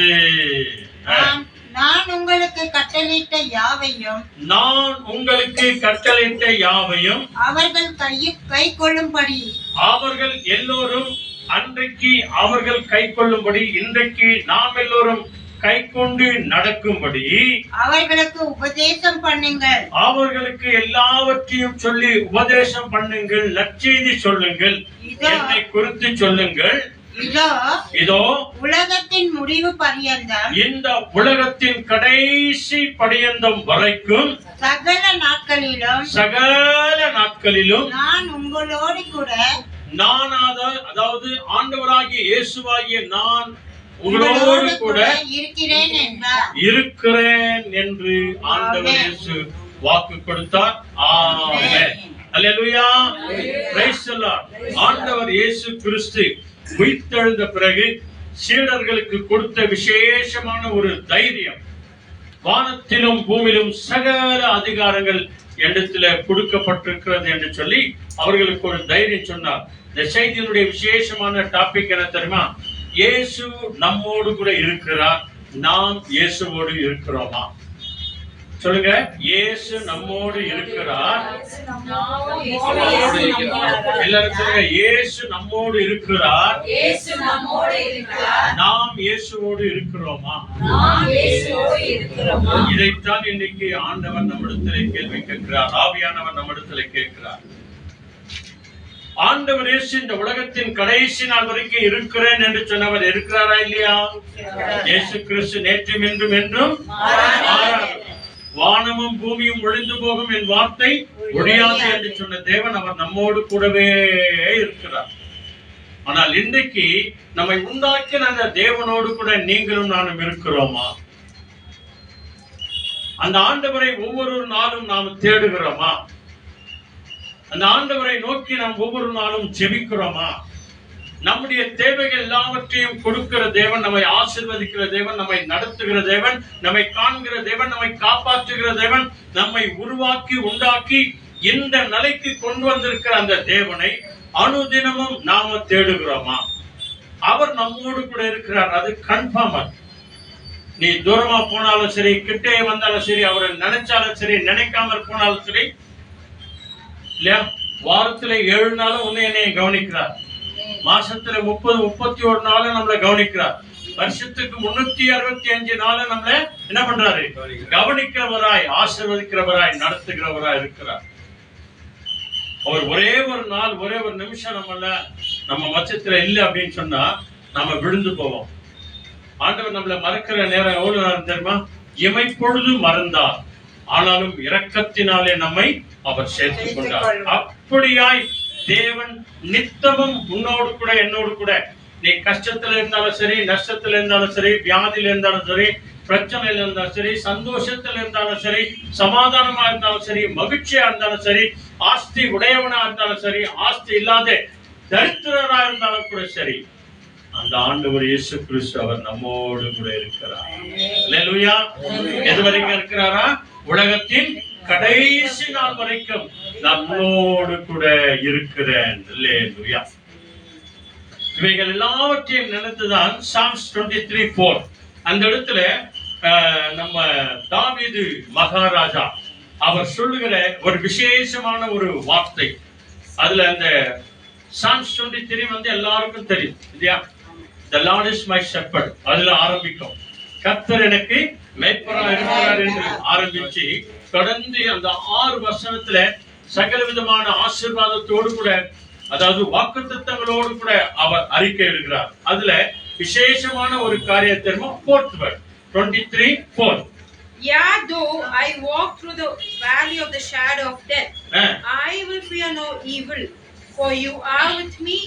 Speaker 4: நான் உங்களுக்கு கட்டளையிட்ட யாவையும் அவர்கள் கை கொள்ளும்படி
Speaker 1: அவர்கள் எல்லோரும் அன்றைக்கு அவர்கள் கை கொள்ளும்படி இன்றைக்கு நாம் எல்லோரும் கை கொண்டு நடக்கும்படி
Speaker 4: அவர்களுக்கு உபதேசம் பண்ணுங்கள்.
Speaker 1: அவர்களுக்கு எல்லாவற்றையும் சொல்லி உபதேசம் பண்ணுங்கள். நற்செய்தி சொல்லுங்கள். என்னை குறித்து சொல்லுங்கள். இதோ
Speaker 4: உலகத்தின் முடிவு பரியந்தம்,
Speaker 1: இந்த உலகத்தின் கடைசி பரியந்தம் வரைக்கும்
Speaker 4: சகல நாட்களிலும்
Speaker 1: நான்
Speaker 4: உங்களோடு கூட
Speaker 1: அதாவது ஆண்டவராகிய இயேசுவாகிய நான் உங்களோடு கூட
Speaker 4: இருக்கிறேன்
Speaker 1: என்று ஆண்டவர் இயேசு வாக்கு கொடுத்தார். ஆமென். அல்லேலூயா. Praise the Lord. ஆண்டவர் இயேசு கிறிஸ்து உயிர்த்தெழுந்த பிறகு சீடர்களுக்கு கொடுத்த விசேஷமான ஒரு தைரியம், வானத்திலும் பூமியிலும் சகல அதிகாரங்கள் இடத்துல கொடுக்கப்பட்டிருக்கிறது என்று சொல்லி அவர்களுக்கு ஒரு தைரியம் சொன்னார். இந்த செய்தியினுடைய விசேஷமான டாபிக் என்ன தெரியுமா? இயேசு நம்மோடு கூட இருக்கிறார். நாம் இயேசுவோடு இருக்கிறோமா? சொல்லுங்க. இயேசு நம்மோடு இருக்கிறார். எல்லாரும் சொல்லுங்க. இயேசு நம்மோடு இருக்கிறார். நாம் இயேசுவோடு இருக்கிறோமா? இதைத்தான் இன்னைக்கு ஆண்டவர் நம்மிடத்திலே கேள்வி கேட்கிறார். ஆவியானவர் நம்மிடத்திலே கேட்கிறார். ஆண்டவர் இயேசு இந்த உலகத்தின் கடைசி நாள் வரைக்கும் இருக்கிறேன் என்று சொன்னவர் இருக்கிறாரா இல்லையா? இயேசு கிறிஸ்து நேற்றும் என்றும் என்றும் மாறாதவர். வானமும் பூமியும் ஒழிந்து போகும், என் வார்த்தை ஒழியாது என்று சொன்ன தேவன் அவர் நம்மோடு கூடவே இருக்கிறார். ஆனால் இன்றைக்கு நம்மை உண்டாக்கின அந்த தேவனோடு கூட நீங்களும் நானும் இருக்கிறோமா? அந்த ஆண்டவரை ஒவ்வொரு நாளும் நாம் தேடுகிறோமா? அந்த ஆண்டவரை நோக்கி நாம் ஒவ்வொரு நாளும் ஜெபிக்கிறோமா? நம்முடைய தேவைகள் எல்லாவற்றையும் கொடுக்கிற தேவன், நம்மை ஆசீர்வதிக்கிற தேவன், நம்மை நடத்துகிற தேவன், நம்மை காண்கிற தேவன், நம்மை காப்பாற்றுகிற தேவன், நம்மை உருவாக்கி உண்டாக்கி இந்த நிலைக்கு கொண்டு வந்திருக்கிற அந்த தேவனை அனுதினமும் நாம தேடுகிறோமா? அவர் நம்மோடு கூட இருக்கிறார். அது கன்ஃபார்ம். நீ தூரமா போனாலும் சரி, கிட்டே வந்தாலும் சரி, அவரை நினைச்சாலும் சரி, நினைக்காம போனாலும் சரி, இல்லையா? வாரத்துல 7 நாளும் உன்னை என்னைய கவனிக்கிறார். மாசத்துல 30-31 நாளும் நம்மளை கவனிக்கிறார். வருஷத்துக்கு 365 நாளும் நம்மளை என்ன பண்றாரு? கவனிக்கிறவராய், ஆசீர்வதிக்கிறவராய், நடத்துகிறவராய் இருக்கிறார். அவர் ஒரே ஒரு நாள், ஒரே ஒரு நிமிஷம் நம்ம மச்சத்துல இல்லை அப்படின்னு சொன்னா நம்ம விழுந்து போவோம். ஆண்டவர் நம்மளை மறக்கிற நேரம் எவ்வளவு நேரம் தெரியுமா? இமைப்பொழுது மறந்தார், ஆனாலும் இரக்கத்தினாலே நம்மை அவர் சேர்த்துக் கொண்டார். அப்படியாய் தேவன் நித்தமும் உன்னோடு கூட என்னோடு கூட, நீ கஷ்டத்துல இருந்தாலும் சரி, நஷ்டத்துல இருந்தாலும் சரி, வியாதியில இருந்தாலும் சரி, பிரச்சனையில இருந்தாலும் சரி, சந்தோஷத்துல இருந்தாலும் சரி, சமாதானமா இருந்தாலும் சரி, மகிழ்ச்சியா இருந்தாலும் சரி, ஆஸ்தி உடையவனா இருந்தாலும் சரி, ஆஸ்தி இல்லாத தரித்திரரா இருந்தாலும் கூட சரி, அந்த ஆண்டவர் இயேசு கிறிஸ்து அவர் நம்மோடு கூட இருக்கிறார். அல்லேலூயா. எது வரைக்கும் இருக்கிறாரா? உலகத்தின் கடைசி நாள் வரைக்கும் நம்மோடு கூட இருக்கிறேன். அல்லேலூயா. இவைகள் எல்லாவற்றையும் நினைத்துதான் சாம்ஸ் 23:4 அந்த இடத்துல நம்ம தாவீது மகாராஜா அவர் சொல்லுகிற ஒரு விசேஷமான ஒரு வார்த்தை. அதுல அந்த சாம்ஸ் 23 எல்லாருக்கும் தெரியும் இல்லையா? The Lord is my shepherd. அதுல ஆரம்பிக்கும். கர்த்தர் எனக்கு மேய்ப்பராக இருக்கிறார் என்று ஆரம்பிச்சு தொடர்ந்து அந்த 6 வசனத்துல சகல விதமான ஆசீர்வாதத்தோடு கூட, அதாவது வாக்குத்தத்தங்களோடு கூட அவர் அறிக்கை எடுக்கிறார். அதுல விசேஷமான ஒரு காரியத்தை 4th verse 23:4.
Speaker 2: Yeah, though I walk through the valley of the shadow of death, I will fear no evil, for you are with me.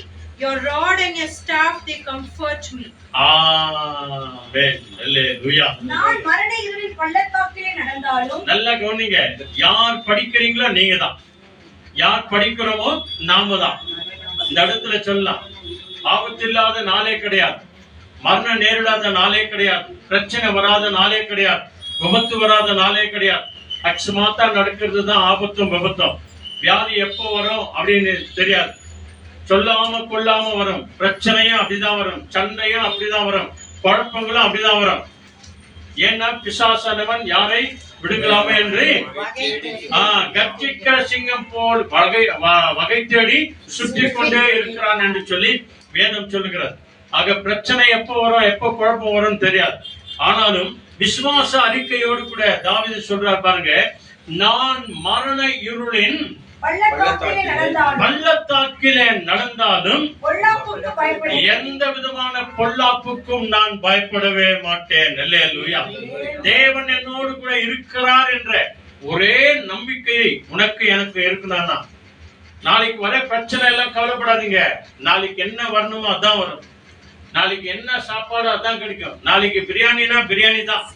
Speaker 2: Your rod and your staff, they comfort me.
Speaker 1: Amen. Hallelujah.
Speaker 3: நான் மரண இருளின் பள்ளத்தாக்கிலே நடந்தாலும்,
Speaker 1: நல்லா கவனிங்க. யார் படிக்கிறீங்களோ நீங்க தான், யார் படிக்கிறோமோ நாம தான். இந்த இடத்துல சொல்லலாம், ஆபத்து இல்லாத நாளே கிடையாது, மரணம் நேரிடாத நாளே கிடையாது, பிரச்சனை வராத நாளே கிடையாது, விபத்து வராத நாளே கிடையாது. அக்ஷமாத்தா நடக்கிறது தான் ஆபத்தும் விபத்தும். வியாதி எப்போ வரும் அப்படின்னு தெரியாது. சொல்லாம கொள்ளாம வரும். பிரச்சனையும் அப்படிதான் வரும், சண்டையும் அப்படிதான் வரும், குழப்பங்களும் அப்படிதான் வரும். ஏன்னா பிசாசானவன் யாரை விடுங்கலாமே என்று கர்ஜிக்கிற சிங்கம் போல் வகை தேடி சுற்றி கொண்டே இருக்கிறான் என்று சொல்லி வேதம் சொல்லுகிறது. ஆக பிரச்சனை எப்போ வரும், எப்போ குழப்பம் வரும் தெரியாது. ஆனாலும் விசுவாச அறிக்கையோடு கூட தாவீது சொல்றார் பாருங்க, நான் மரண இருளின் பள்ளத்தாக்கிலே நடந்தாலும் எந்த விதமான பொல்லாப்புக்கும் நான் பயப்படவே மாட்டேன். அல்லேலூயா. தேவன் என்னோடு கூட இருக்கிறார் என்ற ஒரே நம்பிக்கையை உனக்கு எனக்கு இருக்குனா, நாளைக்கு வர பிரச்சனை எல்லாம் கவலைப்படாதீங்க. நாளைக்கு என்ன வரணுமோ அதான் வரும், நாளைக்கு என்ன சாப்பாடு அதான் கிடைக்கும், நாளைக்கு பிரியாணினா பிரியாணி தான்.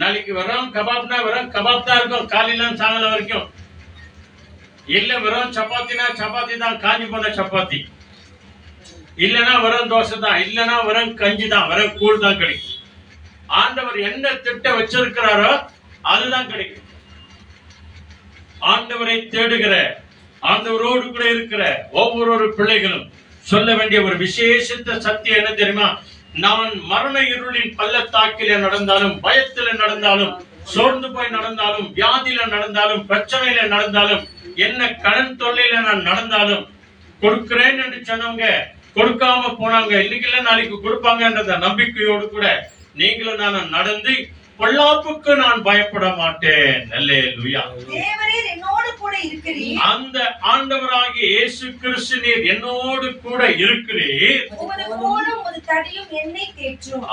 Speaker 1: நாளைக்கு வெறும் கபாப்னா வெறும் கபாப் தான் இருக்கும் காலையில சாயங்காலம் வரைக்கும். இல்ல வெறும் சப்பாத்தினா சப்பாத்தி தான், காஞ்சி போன சப்பாத்தி. இல்லனா வெறும் தோசை தான், இல்லனா வெறும் கஞ்சி தான், வெறும் கூழ் தான் கிடைக்கும். ஆண்டவர் என்ன திட்டம் வச்சிருக்கிறாரோ அதுதான் கிடைக்கும். ஆண்டவரை தேடுகிற, ஆண்டவரோடு கூட இருக்கிற ஒவ்வொரு பிள்ளைகளும் சொல்ல வேண்டிய ஒரு விசேஷித்த சத்தியம் என்ன தெரியுமா? நான் மரண இருளின் பள்ளத்தாக்கில நடந்தாலும், பயத்தில நடந்தாலும், சோர்ந்து போய் நடந்தாலும், வியாதியில நடந்தாலும், பிரச்சனையில நடந்தாலும், என்ன கடன் தொல்லையில நான் நடந்தாலும், கொடுக்கிறேன் என்று சொன்னவங்க கொடுக்காம போனாங்க, இன்னைக்கு இல்ல நாளைக்கு கொடுப்பாங்கன்ற நம்பிக்கையோடு கூட நீங்களும் நான் நடந்து பொல்லாப்புக்கு நான் பயப்பட மாட்டேன். அல்லேலூயா.
Speaker 3: தேவரீர் என்னோடு கூட இருக்கிறீர்.
Speaker 1: அந்த ஆண்டவராகிய இயேசு கிறிஸ்து நீர் என்னோடு கூட இருக்கிறீர்.
Speaker 3: உமது கோலும் உமது தடியும் என்னை தேற்றும்.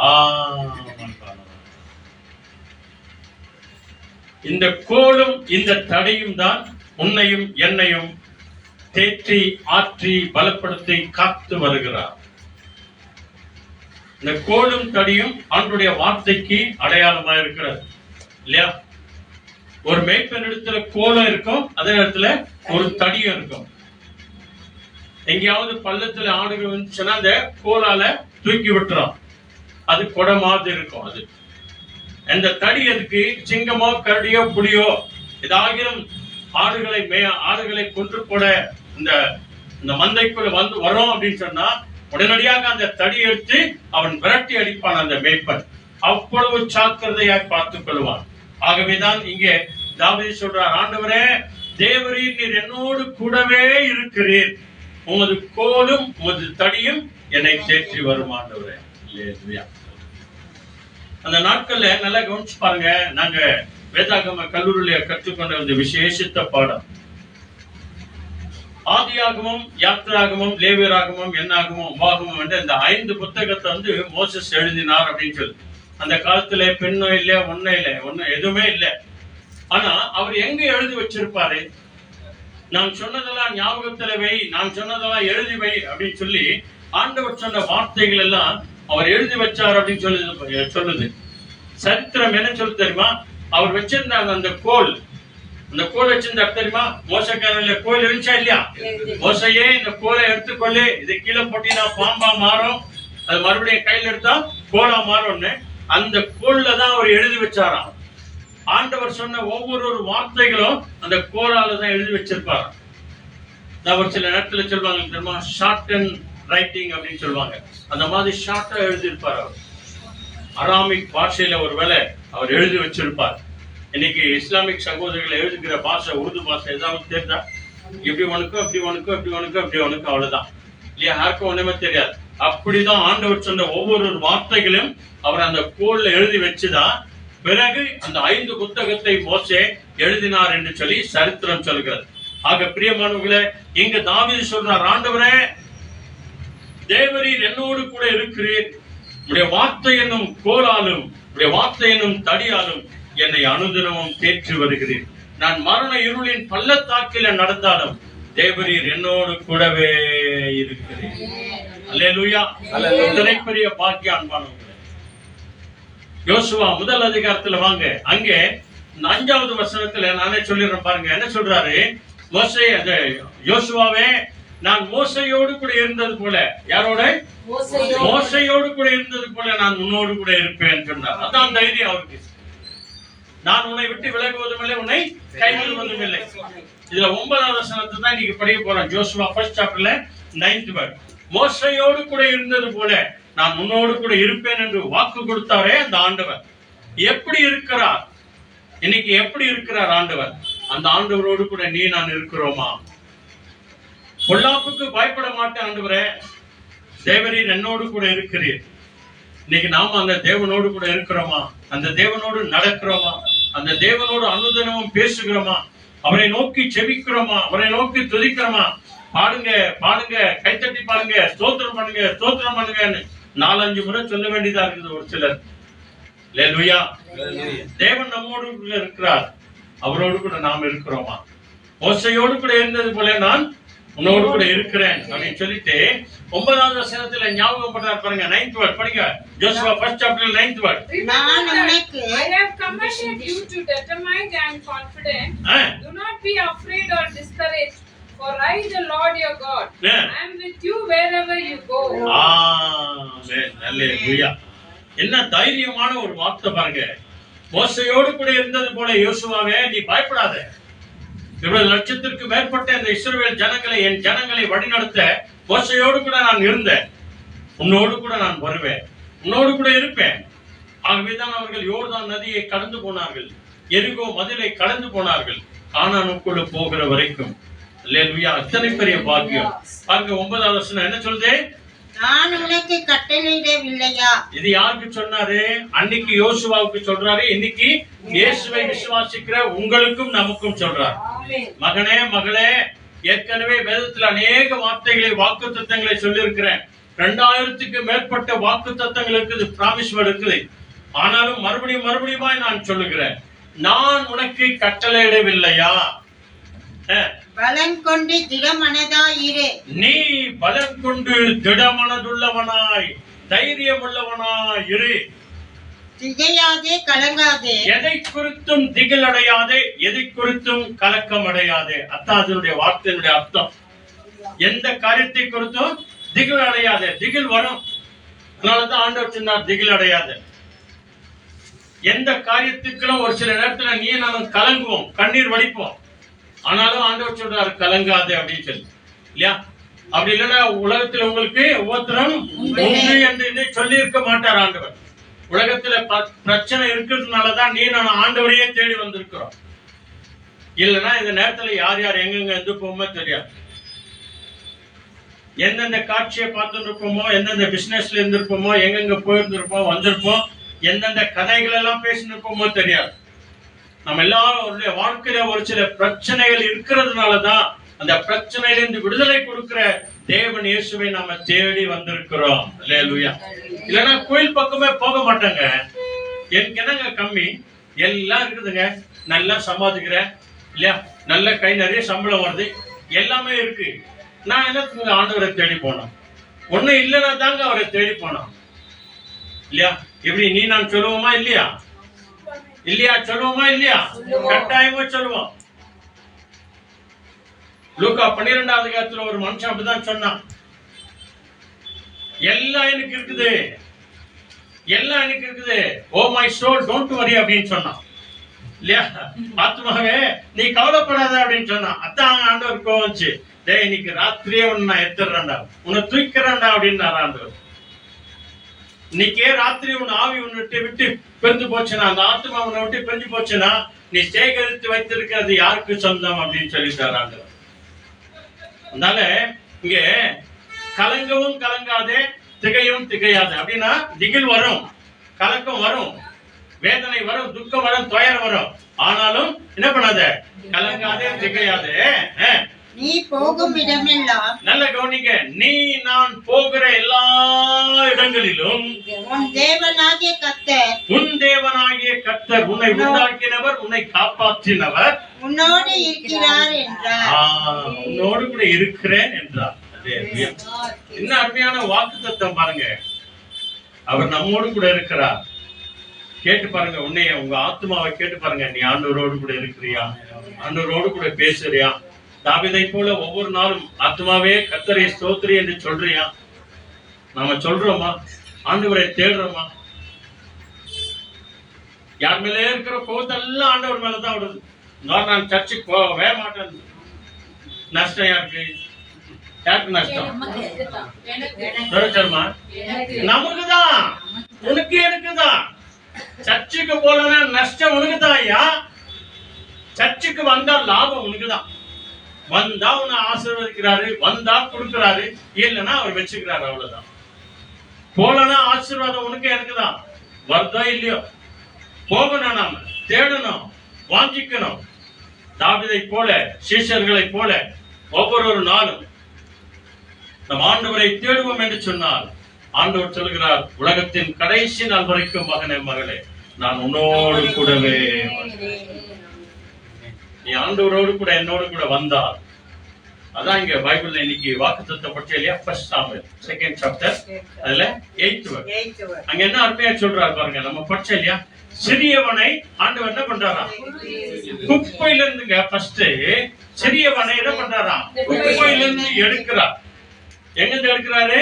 Speaker 1: இந்த கோலும் இந்த தடியும் தான் உன்னையும் என்னையும் தேற்றி ஆற்றி பலப்படுத்தி காத்து வருகிறார். இந்த கோலும் தடியும் ஆண்டுடைய வார்த்தைக்கு அடையாளமா இருக்கிறது இல்லையா? ஒரு மேய்ப்பன் இடத்துல கோலம் இருக்கும், அதே இடத்துல ஒரு தடியும் இருக்கும். எங்கேயாவது பள்ளத்துல ஆடுகள் வந்துச்சுன்னா அந்த கோலால தூக்கி விட்டுரும், அது கொடை மாதிரி இருக்கும். அது அந்த தடி எதுக்கு? சிங்கமோ கரடியோ புலியோ ஏதாகிலும் ஆடுகளை கொன்று போட இந்த மந்தைக்குள்ள வந்து வரும் அப்படின்னு சொன்னா உடனடியாக அந்த தடி எடுத்து அவன் விரட்டி அடிப்பான் அந்த மேய்ப்பன். அவ்வளவு ஜாக்கிரதையாக பார்த்துக் கொள்வான். ஆகவேதான் இங்கே தாவீது சொல்றார், ஆண்டவரே தேவரீர் நீர் என்னோடு கூடவே இருக்கிறீர், உமது கோலும் உமது தடியும் என்னை தேற்றி வரும் ஆண்டவரே. அந்த நாட்கள்ல நல்லா கவனிச்சு பாருங்க. நாங்க வேதாகம கல்லூரியில கற்றுக்கொண்ட இந்த விசேஷித்த பாடம் ஆதியாகமம், யாத்திராகமம், லேவியராகமம், என்னாகமம், உபாகமம் என்ற இந்த 5 புத்தகத்தை வந்து மோசஸ் எழுதினார் அப்படின்னு சொல்லி. அந்த காலத்துல பெண்ணும் இல்ல, ஒன்னும் எதுவுமே இல்லை. ஆனா அவர் எங்க எழுதி வச்சிருப்பாரு? நான் சொன்னதெல்லாம் ஞாபகத்துல வை, நான் சொன்னதெல்லாம் எழுதி வை அப்படின்னு சொல்லி ஆண்டவர் சொன்ன வார்த்தைகள் எல்லாம் அவர் எழுதி வச்சார் அப்படின்னு சொல்லுது. சரித்திரம் என்ன சொல்லு தெரியுமா? அவர் வச்சிருந்தாங்க அந்த கோல் வச்சிருந்தா தெரியுமா? மோசக்காரன்ல கோல் இருந்துச்சா இல்லையா? மோசையே இந்த கோலை எடுத்துக்கொள்ளு, இது கீழே போட்டினா பாம்பா மாறும், அது மறுபடியும் கையில எடுத்தா கோலா மாறும்னு அந்த கோல்ல தான் அவர் எழுதி வச்சாராம். ஆண்டவர் சொன்ன ஒவ்வொரு வார்த்தைகளும் அந்த கோலால தான் எழுதி வச்சிருப்பாரு. அவர் சில நேரத்துல சொல்லுவாங்க தெரியுமா, ஷார்ட் அண்ட் ரைட்டிங் அப்படின்னு சொல்லுவாங்க. அந்த மாதிரி ஷார்ட்டா எழுதியிருப்பார் அவர். அராமிக் பாஷையில ஒருவேளை அவர் எழுதி வச்சிருப்பார். இன்னைக்கு இஸ்லாமிக் சகோதரர்கள் எழுதுகிற பாஷை உருது பாஷை ஏதாவது தெரிஞ்சா இப்படி ஒண்ணுக்கும் அப்படி ஒண்ணுக்கும் அப்படி ஒண்ணுக்கும் அப்படி ஒண்ணுக்கும் அவ்வளவுதான் இல்லையா? யாருக்கும் ஒண்ணுமே தெரியாது. அப்படிதான் ஆண்டவர் சொன்ன ஒவ்வொரு வார்த்தைகளையும் அவர் அந்த கோல்ல எழுதி வச்சுதான் பிறகு அந்த 5 புத்தகத்தை மோசே எழுதினார் என்று சொல்லி சரித்திரம் சொல்கிறது. ஆக பிரியமானவர்களே, இங்க தாவீது சொல்றார், ஆண்டவரே தேவரீர் என்னோடு கூட இருக்கிறீர், உடைய வார்த்தை என்னும் கோலாலும் உடைய வார்த்தை என்னும் தடியாலும் என்னை அனுதினமும் தேற்றி வருகிறீர். நான் மரண இருளின் பள்ளத்தாக்கில நடந்தாலும் தேவரீர் என்னோடு கூடவே இருக்கிறீர். அல்லேலூயா. எத்தனை பெரிய பாக்கியம் அன்பானவர்களே. யோசுவா 1 அதிகாரத்துல வாங்க, அங்கே 5வது வசனத்துல நானே சொல்லிடுறேன் பாருங்க. என்ன சொல்றாரு? மோசே, யோசுவாவே நான் மோசையோடு கூட இருந்தது போல, யாரோட? மோசையோடு கூட இருந்தது போல நான் உன்னோடு கூட இருப்பேன் சொன்னார். அதான் தைரியம் அவருக்கு. நான் உன்னை விட்டு விலகுவதும் இல்லை, உன்னை கைவிடுவதும் இல்லை. இதுல 9வது வசனத்தை தான் இன்னைக்கு படிக்க போறோம். Joshua 1st chapterல 9th verse. மோசையோடு கூட இருந்தது போல நான் உன்னோடு கூட இருப்பேன் என்று வாக்கு கொடுத்தாரே அந்த ஆண்டவர் எப்படி இருக்கிறார்? இன்னைக்கு எப்படி இருக்கிறார் ஆண்டவர்? அந்த ஆண்டவரோடு கூட நீ நான் இருக்கிறோமா? பொல்லாப்புக்கு பயப்பட மாட்டேன் ஆண்டவரே, தேவரீர் என்னோடு கூட இருக்கிறீர். இன்னைக்கு நாம அந்த தேவனோடு கூட இருக்கிறோமா? அந்த தேவனோடு நடக்கிறோமா? அந்த தேவனோடு அனுதினமும் பேசுகிறோமா? அவரை நோக்கி செபிக்கிறோமா? அவரை நோக்கி துதிக்கிறோமா? பாடுங்க பாடுங்க, கைத்தட்டி பாடுங்க, ஸ்தோத்திரம் பண்ணுங்க, ஸ்தோத்திரம் பண்ணுங்கன்னு 4-5 முறை சொல்ல வேண்டியதா இருக்குது ஒரு சிலர். அல்லேலூயா. தேவன் நம்மோடு இருக்கிறார், அவரோடு கூட நாம் இருக்கிறோமா? மோசையோடு கூட இருந்தது போல நான் உன்னோடு கூட இருக்கிறேன் அப்படின்னு சொல்லிட்டு 9வது வசனத்துல ஞாபகம் பண்றாரு பாருங்க. 9th word படிங்க. Joshua 1st chapter 9th word.
Speaker 7: I have commanded you to determined and confident. Do not be afraid or discouraged, for I, the Lord your God, am with you wherever you go.
Speaker 1: ஆமென். அல்லேலூயா. என்ன தைரியமான ஒரு வார்த்தை பாருங்க. மோசேயோடு கூட இருந்தது போல யோசுவாவே நீ பயப்படாத. இவ்வளவு லட்சத்திற்கு மேற்பட்ட இந்த இஸ்ரவேல் ஜனங்களை, என் ஜனங்களை வழிநடத்த மோசேயோடு கூட நான் இருந்தேன். உன்னோடு கூட நான் வருவேன், உன்னோடு கூட இருப்பேன். ஆகவேதான் அவர்கள் யோர்தான் நதியை கடந்து போனார்கள், எரிகோ மதிலை கடந்து போனார்கள், கானானுக்குள்ள போகிற வரைக்கும். அல்லேலூயா. அத்தனை பெரிய பாக்கியம் பாருங்க. 9வது வசனம் என்ன சொல்லுது?
Speaker 4: நான் உனக்கு கட்டளையிடவில்லையா?
Speaker 1: இது யாருக்கு சொன்னாரு? அன்னைக்கு யோசுவாவுக்கு சொல்றாரு, இன்னைக்கு இயேசுவை விசுவாசிக்கிற உங்களுக்கும் நமக்கும் சொல்றாரு. மகனே மகளே, ஏற்கனவே வேதத்துல அநேக வார்த்தைகளை, வாக்குத்தத்தங்களை சொல்லி இருக்கிறேன். 2000க்கு மேற்பட்ட வாக்குத்தத்தங்கள் இருக்குது, பிராமிஸ் வேர்ட் இருக்குது. ஆனாலும் மறுபடியும் நான் சொல்லுகிறேன், நான் உனக்கு கட்டளையிடவில்லையா?
Speaker 4: பலன் கொண்டு திடமனதாயிரு.
Speaker 1: நீ பலன் கொண்டு திடமனதுள்ளவனாய், தைரியம் உள்ளவனாய் இரு.
Speaker 4: திகையாதே, கலங்காதே.
Speaker 1: எதை குறித்தும் திகில் அடையாதே, எதை குறித்தும் கலக்கம் அடையாதே. அதனுடைய வார்த்தையினுடைய அர்த்தம். எந்த காரியத்தை குறித்தும் திகில் அடையாதே. திகில் வரும், அதனாலதான் ஆண்டவர் சொன்னார் திகில் அடையாதே. எந்த காரியத்துக்கும் ஒரு சில நேரத்துல நீ நானும் கலங்குவோம், கண்ணீர் வடிப்போம். ஆனாலும் ஆண்டவர் சொல்றாரு கலங்காதே அப்படின்னு சொல்லி, இல்லையா? அப்படி இல்லைன்னா உலகத்துல உங்களுக்கு ஒவ்வொருத்தரும் உண்டு என்று சொல்லி இருக்க மாட்டார் ஆண்டவர். உலகத்துல பிரச்சனை இருக்கிறதுனாலதான் நீ நான் ஆண்டவரையே தேடி வந்திருக்கிறோம். இல்லைன்னா இந்த நேரத்துல யார் யார் எங்கெங்க இருந்து போமோ தெரியாது. எந்தெந்த காட்சியை பார்த்துட்டு இருப்போமோ, எந்தெந்த பிசினஸ்ல இருந்திருப்போமோ, எங்கெங்க போயிருந்திருப்போம், வந்திருப்போம், எந்தெந்த கதைகள் எல்லாம் பேசிட்டு இருப்போமோ தெரியாது. நம்ம எல்லாருடைய வாழ்க்கையில ஒரு சில பிரச்சனைகள் இருக்கிறதுனாலதான் அந்த பிரச்சனையிலிருந்து விடுதலை கொடுக்கிற தேவன் இயேசுவை நாம தேடி வந்திருக்கிறோம். அல்லேலூயா. இல்லைன்னா கோயில் பக்கமே போக மாட்டாங்க. எனக்கு என்னங்க கம்மி, எல்லாம் இருக்குதுங்க, நல்லா சம்பாதிக்கிறேன் இல்லையா, நல்ல கை நிறைய சம்பளம் வருது, எல்லாமே இருக்கு. நான் என்ன ஆண்டவரை தேடி போனோம்? ஒண்ணு இல்லைன்னா தாங்க அவரை தேடி போனோம், இல்லையா? இப்படி நீ நான் சொல்லுவோமா இல்லையா? இல்லையா? சொல்லுவோமா இல்லையா? கட்டாயமா சொல்லுவோம். லூக்கா 12வது அதிகாரத்துல ஒரு மனுஷன் அப்படிதான் சொன்னான். எல்லாம் எனக்கு இருக்குது, எல்லாம் எனக்கு இருக்குது, oh my soul don't worry அப்படின்னு சொன்னான், இல்லையா? ஆத்மாவே நீ கவலைப்படாத அப்படின்னு சொன்னான். அதான் ஆண்டவர் கோவச்சு, டேய் இன்னைக்கு ராத்திரியே உன்னை நான் எடுத்துறேன்டா, உன்னை தூக்கிறேன்டா அப்படின்னாரு ஆண்டவர். இன்னைக்கே ராத்திரி உன் ஆவி உன்னை விட்டு பிரிஞ்சு போச்சுன்னா, அந்த ஆத்மா உன்னை விட்டு பிரிஞ்சு போச்சுன்னா, நீ சேகரித்து வைத்திருக்கிறது யாருக்கு சொந்தம் அப்படின்னு சொல்லிட்டார் ஆண்டவர். அதனால இங்க கலங்கவும் கலங்காதே, திகையும் திகையாது. அப்படின்னா திகில் வரும், கலக்கம் வரும், வேதனை வரும், துக்கம் வரும், துயரம் வரும். ஆனாலும் என்ன பண்ணாத, கலங்காதே, திகையாதே.
Speaker 4: நீ போகும் இடமெல்லாம்,
Speaker 1: நல்ல கவனிங்க, நீ நான் போகிற எல்லா இடங்களிலும்
Speaker 4: உன் தேவனாகிய கர்த்தர்,
Speaker 1: உன் தேவனாகிய கர்த்தர் உன்னை உண்டாக்கினவர், உன்னை காப்பாற்றினவர்
Speaker 4: உன்னோடு இருக்கிறார் என்றார்.
Speaker 1: உன்னோடு கூட இருக்கிறேன் என்றார். என்ன அருமையான வாக்குத்தத்தம் பாருங்க. அவர் நம்மோடு கூட இருக்கிறார். கேட்டு பாருங்க, உன்னைய உங்க ஆத்மாவை கேட்டு பாருங்க, நீ ஆண்டவரோடு கூட இருக்கிறியா? ஆண்டவரோடு கூட பேசுறியா? தாவீதை போல ஒவ்வொரு நாளும் ஆத்மாவே கர்த்தரை ஸ்தோத்திரி என்று சொல்றியா? நாம சொல்றோமா? ஆண்டவரை தேடுறோமா? யார் மேலே இருக்கிற கோவத்தெல்லாம் ஆண்டவர் மேலதான் விடுது. நான் சர்ச்சுக்கு போகவே மாட்டேன். நஷ்டம் யாருக்கு? யாருக்கு நஷ்டம்? நமக்குதான், உனக்கு எனக்குதான். சர்ச்சுக்கு போலன்னா நஷ்டம் உனக்குதான் ஐயா. சர்ச்சுக்கு வந்தா லாபம் உனக்குதான். வந்தா உன்னை ஆசீர்வதிக்கிறாரு, வந்தா கொடுக்கிறாரு, இல்லைன்னா அவர் வச்சுக்கிறாரு, அவ்வளவுதான். போலனா ஆசீர்வாதம் உனக்கு எனக்குதான். வருதோ இல்லையோ போகணும், நாம தேடணும், வாஞ்சிக்கணும். தாவீதை போல, சீஷர்களை போல ஒவ்வொரு நாளும் நம் ஆண்டவரை தேடுவோம் என்று சொன்னால், ஆண்டவர் சொல்கிறார், உலகத்தின் கடைசி நாள் வரைக்கும் மகனே மகளே நான் உன்னோடு கூடவே. நீ ஆண்டவரோடு கூட என்னோடு கூட வந்தால் அதான் இங்க பைபிள்ல இன்னைக்கு வாக்குத்தத்தம் பற்றி இல்லையா, ஃபர்ஸ்ட் சாமுவேல் 2nd சாப்டர் அதுல 8th verse. அங்க என்ன அருமையா சொல்றாரு பாருங்க, நம்ம படிச்சோம் இல்லையா, சிறியவனை ஆண்டவர் என்ன பண்றாரா, குப்பையில இருந்துங்க ஃபர்ஸ்ட் சிறியவனை என்ன பண்றாரா, குப்பையில இருந்து எடுக்கிறார். எங்க இருந்து எடுக்கிறாரு,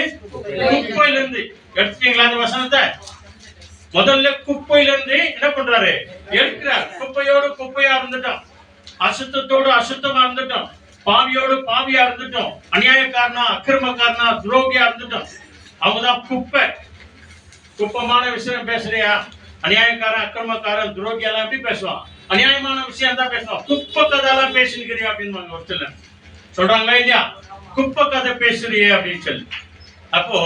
Speaker 1: குப்பையில இருந்து. எடுத்தீங்களா அந்த வசனத்தை? முதல்ல குப்பையில இருந்து என்ன பண்றாரு, எடுக்கிறார். குப்பையோடு குப்பையா இருந்துட்டோம், அசுத்தத்தோடு அசுத்தமா இருந்துட்டோம், பாவியோடு பாவியா இருந்துட்டோம், அநியாயக்காரனா அக்கிரமக்காரனா துரோகியா இருந்துட்டோம். அவங்கதான் குப்பை. குப்பமான விஷயம் பேசுறியா, அநியாயக்காரன் அக்கிரமக்காரன் துரோகி எல்லாம் எப்படி பேசுவான், அநியாயமான விஷயம் தான் பேசுவான். குப்பை கதையெல்லாம் பேசினுக்கிறியா அப்படின்னு ஒரு சிலர் சொல்றாங்களா இல்லையா, குப்பை கதை பேசுறியே அப்படின்னு சொல்லி. அப்போ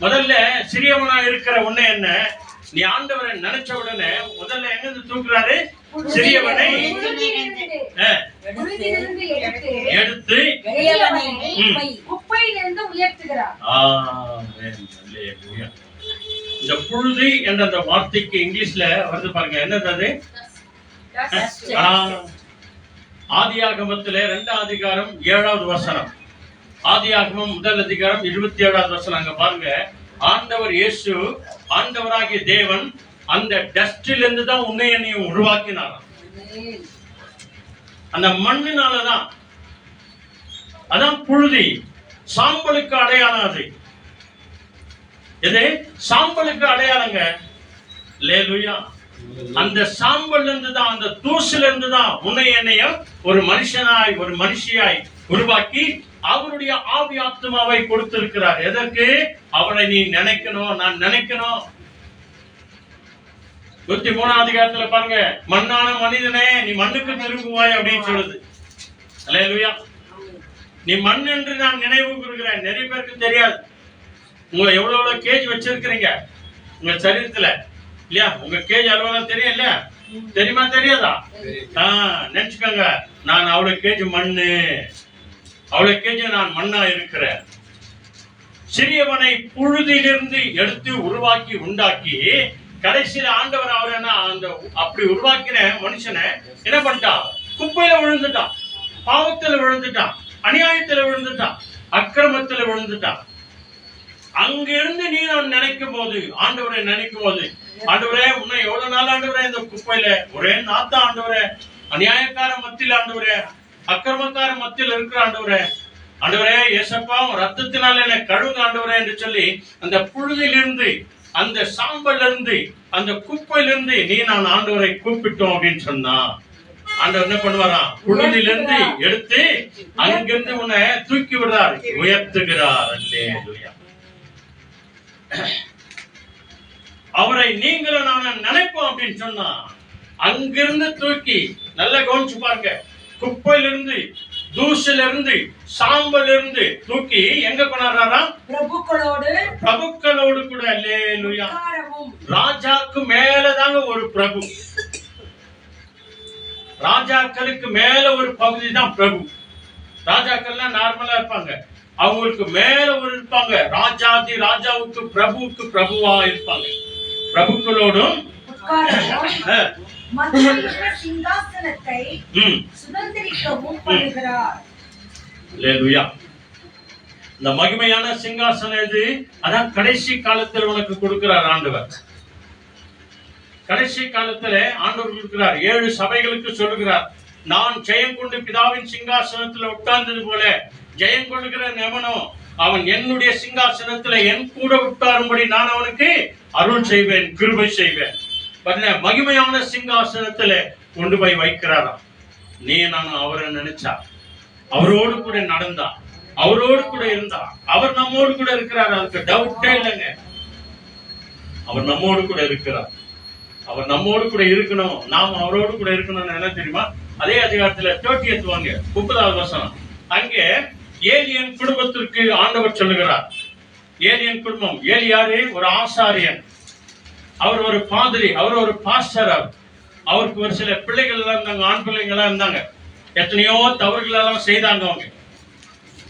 Speaker 1: முதல்ல சிறியவனா இருக்கிற உன்னை என்ன, நீ ஆண்டவரை நினைச்ச உடனே முதல்ல எங்க இருந்து தூக்குறாரு, சிறியவனை எடுத்து
Speaker 5: குப்பையிலிருந்து உயர்த்துகிறார்.
Speaker 1: இந்த புழுதி என்ற அந்த வார்த்தைக்கு இங்கிலீஷ்ல வருது பாருங்க, என்னது? ஆதியாகமத்திலே 2ஆம் அதிகாரம் 7வது வசனம். ஆதியாகமம் 1 அதிகாரம் 27வது வசனம். அங்க பாருங்க, ஆண்டவர் இயேசு ஆண்டவராகிய தேவன் அந்த டஸ்டில் இருந்து தான் உன்னை என்னையும் உருவாக்கினாராம். அந்த மண்ணினாலதான். அதான் புழுதி, சாம்பலுக்கு அடையாளம். அது எது? சாம்பலுக்கு அடையாளங்க. அல்லேலூயா. அந்த சாம்பல் இருந்து தான், அந்த தூசில இருந்து தான் உன்னை என்னையும் ஒரு மனுஷனாய் ஒரு மனுஷியாய் உருவாக்கி அவருடைய ஆவி ஆத்மாவை கொடுத்திருக்கிறார். எதற்கு? அவனை நீ நினைக்கணும், நான் நினைக்கணும். 103ஆம் அதிகாரத்துல பாருங்க, மண்ணான மனிதனே நீ மண்ணுக்கு திரும்புவாய் அப்படின்னு சொல்லுது. அல்லேலூயா. நீ மண் என்று நான் நினைவு கூறுகிறேன். நிறைய பேருக்கு தெரியாது. உங்களை எவ்வளவு கேஜ் வச்சிருக்கிறீங்க உங்க சரீரத்துல இல்லையா, உங்க கேஜ் அளவெல்லாம் தெரியும் இல்லையா, தெரியுமா தெரியாதா? நினைச்சுக்கோங்க, நான் அவ்வளவு கேஜ் மண்ணு, அவ்வளவு கேஜ் நான் மண்ணா இருக்கிறேன். சிறியவனை புழுதியிலிருந்து எடுத்து உருவாக்கி உண்டாக்கி கடைசியில ஆண்டவர் அவர் என்ன, அந்த அப்படி உருவாக்கின மனுஷனை என்ன பண்ணிட்டான், குப்பையில விழுந்துட்டான், பாவத்துல விழுந்துட்டான், அநியாயத்துல விழுந்துட்டான், அக்கிரமத்துல விழுந்துட்டான். அங்கிருந்து நீ நான் நினைக்கும் போது, ஆண்டவரை நினைக்கும் போது, ஆண்டவரே உன்னை எவ்வளவு நாள் ஆண்டவரே இந்த குப்பையில ஒரே நாத்தா ஆண்டவரே, அநியாயக்கார மத்தியில் ஆண்டவரே, அக்கிரமக்கார மத்தியில் இருக்கிற ஆண்டவரே, ஆண்டவரே ஏசப்பா ரத்தத்தினால என்னை கழுவுங்க ஆண்டவரே என்று சொல்லி அந்த புழுதியிலிருந்து, அந்த சாம்பல் இருந்து, அந்த குப்பையிலிருந்து நீ நான் ஆண்டவரை கூப்பிட்டோம் அப்படின்னு சொன்னா ஆண்டவர் என்ன பண்ணுவாராம், புழுதியிலிருந்து எடுத்து அங்கிருந்து உன்னை தூக்கி விடுறார், உயர்த்துகிறார். அல்லேலூயா. அவரை நீங்களும் நான் நினைப்போம் அப்படின்னு சொன்னா அங்கிருந்து தூக்கி, நல்லா கவனிச்சு பாருங்க, குப்பையிலிருந்து தூசிலிருந்து சாம்பலிருந்து தூக்கி எங்க கொண்டாடுறாராம், பிரபுக்களோடு கூட. அல்லேலூயா. ராஜாக்கு மேலதாங்க ஒரு பிரபு, ராஜாக்களுக்கு மேல ஒரு பகுதி தான் பிரபு. ராஜாக்கள்லாம் நார்மலா இருப்பாங்க, அவங்களுக்கு மேல ஒரு இருப்பாங்க, ராஜாதி ராஜாவுக்கு பிரபுவுக்கு பிரபுவா இருப்பாங்க. பிரபுக்களோடும்
Speaker 3: சிங்காசனத்தை சுதந்திரிக்கவும் பண்ணுகிறார்.
Speaker 1: அல்லேலூயா. இந்த மகிமையான சிங்காசனம் எது? அதான் கடைசி காலத்தில் உனக்கு கொடுக்கிறார் ஆண்டவர். கடைசி காலத்துல ஆண்டவர் கொடுக்கிறார், 7 சபைகளுக்கு சொல்லுகிறார், நான் ஜெயம் கொண்டு பிதாவின் சிங்காசனத்துல உட்கார்ந்தது போல ஜெயம் கொள்ளுகிற எவனோ அவன் என்னுடைய சிங்காசனத்துல என் கூட உட்காரும்படி நான் அவனுக்கு அருள் செய்வேன், கிருபை செய்வேன். மகிமையான சிங்காசனத்துல கொண்டு போய் வைக்கிறாராம். நீ நான் அவரை நினைச்சா, அவரோடு கூட நடந்தா, அவரோடு கூட இருந்தா, அவர் நம்மோடு கூட இருக்கிறார், அதுக்கு டவுட்டே இல்லைங்க. அவர் நம்மோடு கூட இருக்கிறார். அவர் நம்மோடு கூட இருக்கணும், நாம் அவரோடு கூட இருக்கணும்னு என்ன தெரியுமா? அதே அதிகாரத்துல 30th வாங்க 30வது வசனம். அங்கே ஏலியன் குடும்பத்திற்கு ஆண்டவர் சொல்லுகிறார். ஏலியன் குடும்பம், ஏலி யாரு? ஒரு ஆசாரியன், அவர் ஒரு பாதிரி, அவர் ஒரு பாஸ்டர். அவருக்கு ஒரு சில பிள்ளைகள் எல்லாம் இருந்தாங்க, ஆண் பிள்ளைங்களா இருந்தாங்க. எத்தனையோ தவறுகள் எல்லாம் செய்தாங்க அவங்க.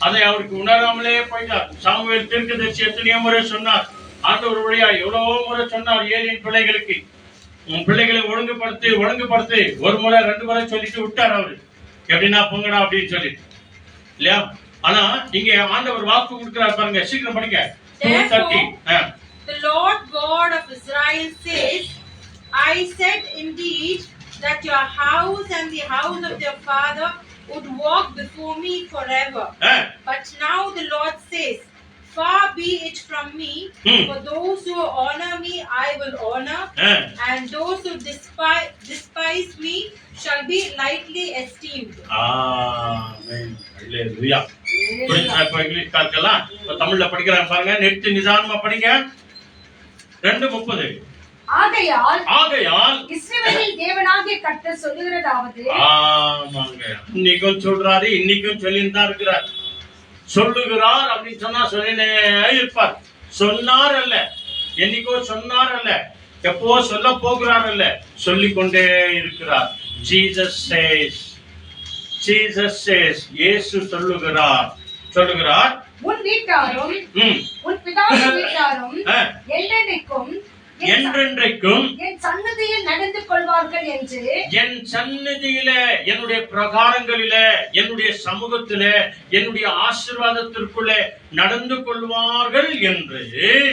Speaker 1: அதை அவருக்கு உணராமலே போயிட்டார். சாமுவேல் தீர்க்கதரிசி எத்தனையோ முறை சொன்னார், ஆண்டவர் வழியா எவ்வளவோ முறை சொன்னார் ஏலியின் பிள்ளைகளுக்கு, உன் பிள்ளைகளை ஒழுங்குபடுத்து. ஒரு முறை 2 முறை சொல்லிட்டு விட்டார் அவரு. எப்படின்னா பொங்கடா அப்படின்னு சொல்லி இல்லையா. ஆனா இங்க ஆண்டவர் வாக்கு கொடுக்கிறார் பாருங்க, சீக்கிரம் படிங்க. 2:30.
Speaker 2: The Lord God of Israel says, I said indeed that your house and the house of your father would walk before me forever. But now the Lord says, far be it from me, for those who honor me I will honor, and those who despise me shall be lightly esteemed.
Speaker 1: ஆமென். ஹalleluya. இப்ப English பார்க்கலாம். இப்ப தமிழ்ல படிக்கிறேன் பாருங்க, net நிதானமா படிங்க. 2:30. ஆகையால்
Speaker 5: இஸ்ரவேலின் தேவனாகிய கர்த்தர் சொல்லுகிறதாவது,
Speaker 1: ஆமாங்க, இன்னைக்கும் சொல்றாரு, இன்னைக்கும் சொல்லிட்டு தான் இருக்கிறார். சொல்லுகிறார் அப்படின்னு சொன்னா சொல்லினே இருப்பார். சொன்னார் அல்ல, என்னைக்கோ சொன்னார் அல்ல, எப்போ சொல்ல போகிறார் அல்ல, சொல்லிக் கொண்டே இருக்கிறார். ஜீசஸ் சேஸ், இயேசு சொல்லுகிறார்.
Speaker 5: உன் வீட்டாரும் உன் பிதாவின் வீட்டாரும்
Speaker 1: என்றென்றைக்கும்
Speaker 5: என் சன்னதியில் நடந்து கொள்வார்கள் என்று,
Speaker 1: என் சன்னதியில, என்னுடைய பிரகாரங்களில, என்னுடைய சமூகத்தில, என்னுடைய ஆசீர்வாதத்திற்குள்ள நடந்து கொள்வார்கள் என்று